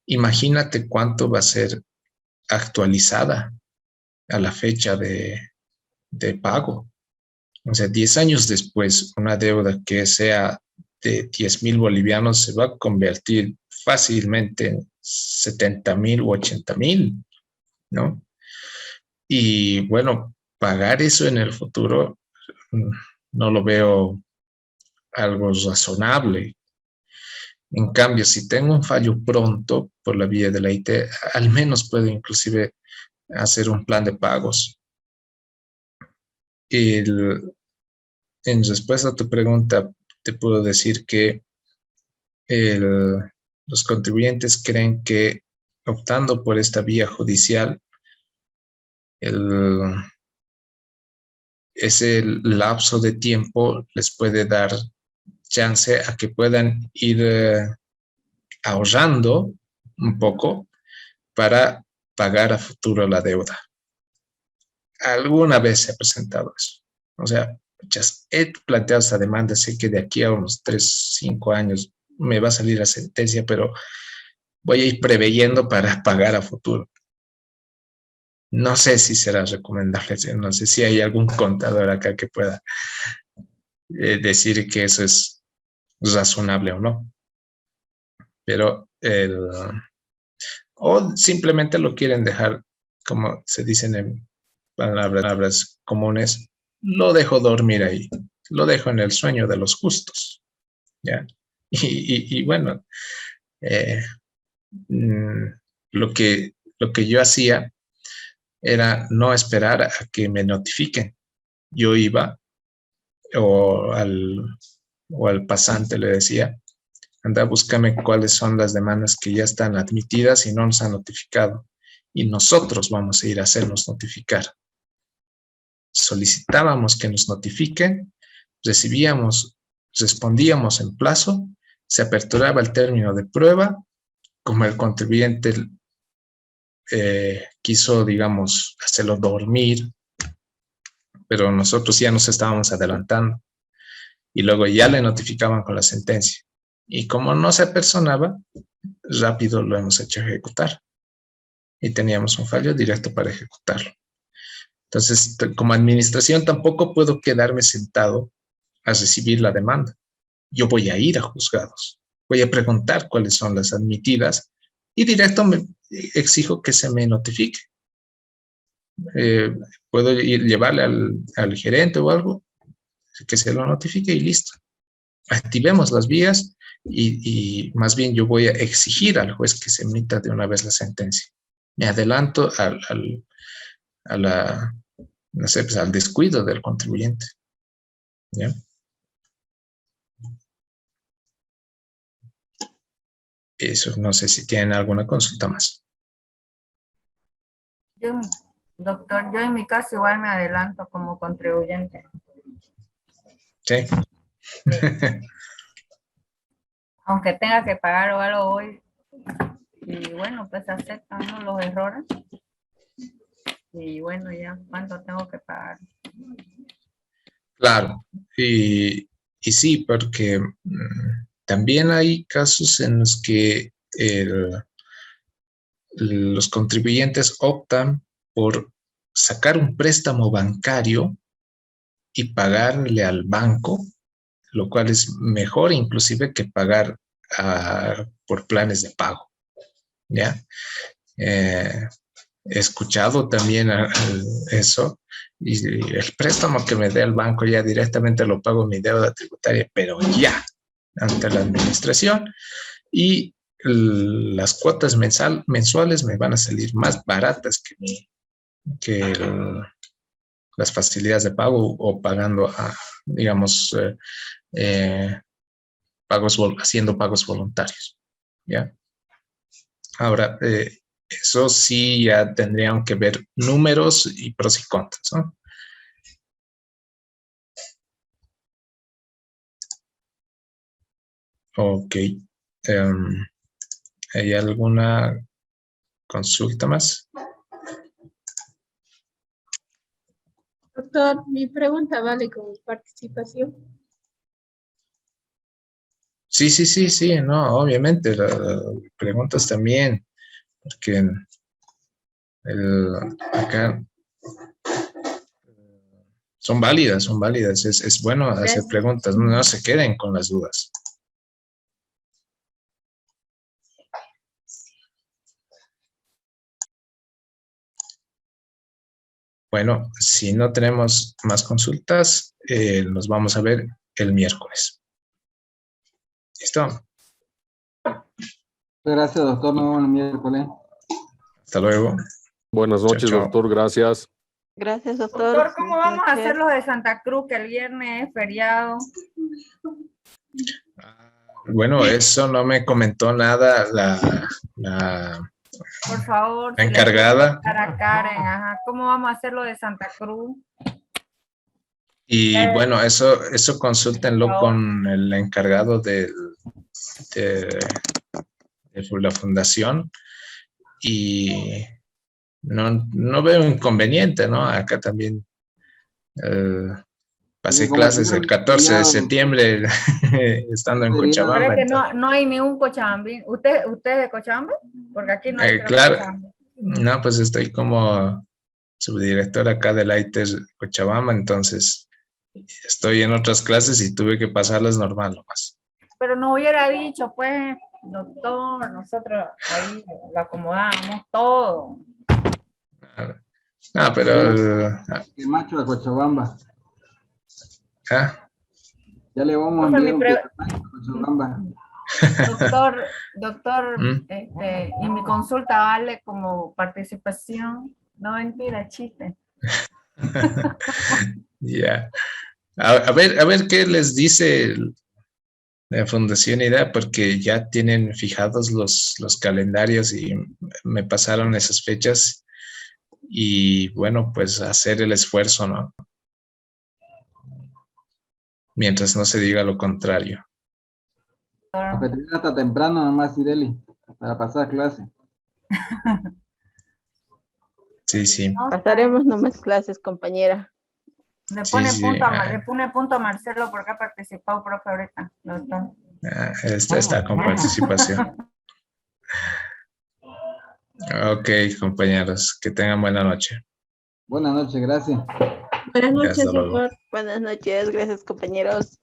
imagínate cuánto va a ser actualizada a la fecha de pago. O sea, 10 años después, una deuda que sea de 10,000 bolivianos se va a convertir fácilmente en 70,000 u 80,000, ¿no? Y bueno, pagar eso en el futuro no lo veo algo razonable. En cambio, si tengo un fallo pronto por la vía de la IT, al menos puedo inclusive hacer un plan de pagos. En respuesta a tu pregunta, te puedo decir que los contribuyentes creen que optando por esta vía judicial, ese lapso de tiempo les puede dar chance a que puedan ir ahorrando un poco para pagar a futuro la deuda. Alguna vez se ha presentado eso. O sea, he planteado esta demanda, sé que de aquí a unos 3, 5 años me va a salir la sentencia, pero voy a ir preveyendo para pagar a futuro. No sé si será recomendable, no sé si hay algún contador acá que pueda decir que eso es razonable o no. Pero, o simplemente lo quieren dejar, como se dicen en palabras comunes, lo dejo dormir ahí, lo dejo en el sueño de los justos, ¿ya? Y bueno, lo que yo hacía era no esperar a que me notifiquen. Yo iba o al pasante le decía, anda, búscame cuáles son las demandas que ya están admitidas y no nos han notificado. Y nosotros vamos a ir a hacernos notificar. Solicitábamos que nos notifiquen, respondíamos en plazo. se aperturaba el término de prueba, como el contribuyente quiso, digamos, hacerlo dormir, pero nosotros ya nos estábamos adelantando y luego ya le notificaban con la sentencia. Y como no se apersonaba, rápido lo hemos hecho ejecutar y teníamos un fallo directo para ejecutarlo. Entonces, como administración tampoco puedo quedarme sentado a recibir la demanda. Yo voy a ir a juzgados, voy a preguntar cuáles son las admitidas y directo me exijo que se me notifique. Puedo llevarle al gerente o algo, que se lo notifique y listo. Activemos las vías y más bien yo voy a exigir al juez que se emita de una vez la sentencia. Me adelanto no sé, pues al descuido del contribuyente. ¿Ya? Eso, no sé si tienen alguna consulta más. Doctor, yo en mi caso igual me adelanto como contribuyente. Sí. Aunque tenga que pagar o algo hoy. Y bueno, pues aceptan, ¿no?, los errores. Y bueno, ya, ¿cuánto tengo que pagar? Claro. Y sí, porque también hay casos en los que los contribuyentes optan por sacar un préstamo bancario y pagarle al banco, lo cual es mejor inclusive que pagar por planes de pago. ¿Ya? He escuchado también eso, y el préstamo que me dé el banco ya directamente lo pago en mi deuda tributaria, pero ya, ante la administración, y las cuotas mensuales me van a salir más baratas que las facilidades de pago o pagando digamos, haciendo pagos voluntarios. ¿Ya? Ahora, eso sí ya tendrían que ver números y pros y contras, ¿no? Ok. ¿Hay alguna consulta más? Doctor, mi pregunta vale como participación. Sí, no, obviamente, las preguntas también, porque acá son válidas, es bueno hacer preguntas, no se queden con las dudas. Bueno, si no tenemos más consultas, nos vamos a ver el miércoles. ¿Listo? Gracias, doctor. Nos vemos el miércoles. Hasta luego. Buenas noches, Chao. doctor. Gracias. Gracias, doctor. Doctor, ¿cómo vamos a hacer los de Santa Cruz, que el viernes es feriado? Bueno, eso no me comentó nada Por favor. la encargada. Para Karen, ajá. ¿Cómo vamos a hacer lo de Santa Cruz? Y bueno, eso consúltenlo con el encargado de la fundación y no veo inconveniente, ¿no? Acá también pasé clases el 14 de septiembre estando en Cochabamba. Pero es que no hay ningún cochabambín. ¿Usted es de Cochabamba? Porque aquí no hay claro. Cochabamba. No, pues estoy como subdirector acá del ITER Cochabamba, entonces estoy en otras clases y tuve que pasarlas normal nomás. Pero nos hubiera dicho, pues, doctor, nosotros ahí lo acomodamos todo. No, pero... El macho de Cochabamba. ¿Ah? Ya le vamos a enviar un macho de Cochabamba. Doctor, y mi consulta vale como participación. No, mentira, chiste. Ya. A ver qué les dice la Fundación IDEA, porque ya tienen fijados los calendarios y me pasaron esas fechas. Y bueno, pues hacer el esfuerzo, ¿no? Mientras no se diga lo contrario. Cafetería hasta temprano nomás, Ireli, para pasar clase. Sí, sí. Pasaremos nomás clases, compañera. Le Sí, pone, sí, le pone punto a Marcelo porque ha participado, profe, ahorita. Doctor. Esta está con participación. Ok, compañeros, que tengan buena noche. Buenas noches, gracias. Buenas noches, Hasta luego. doctor. Buenas noches, gracias, compañeros.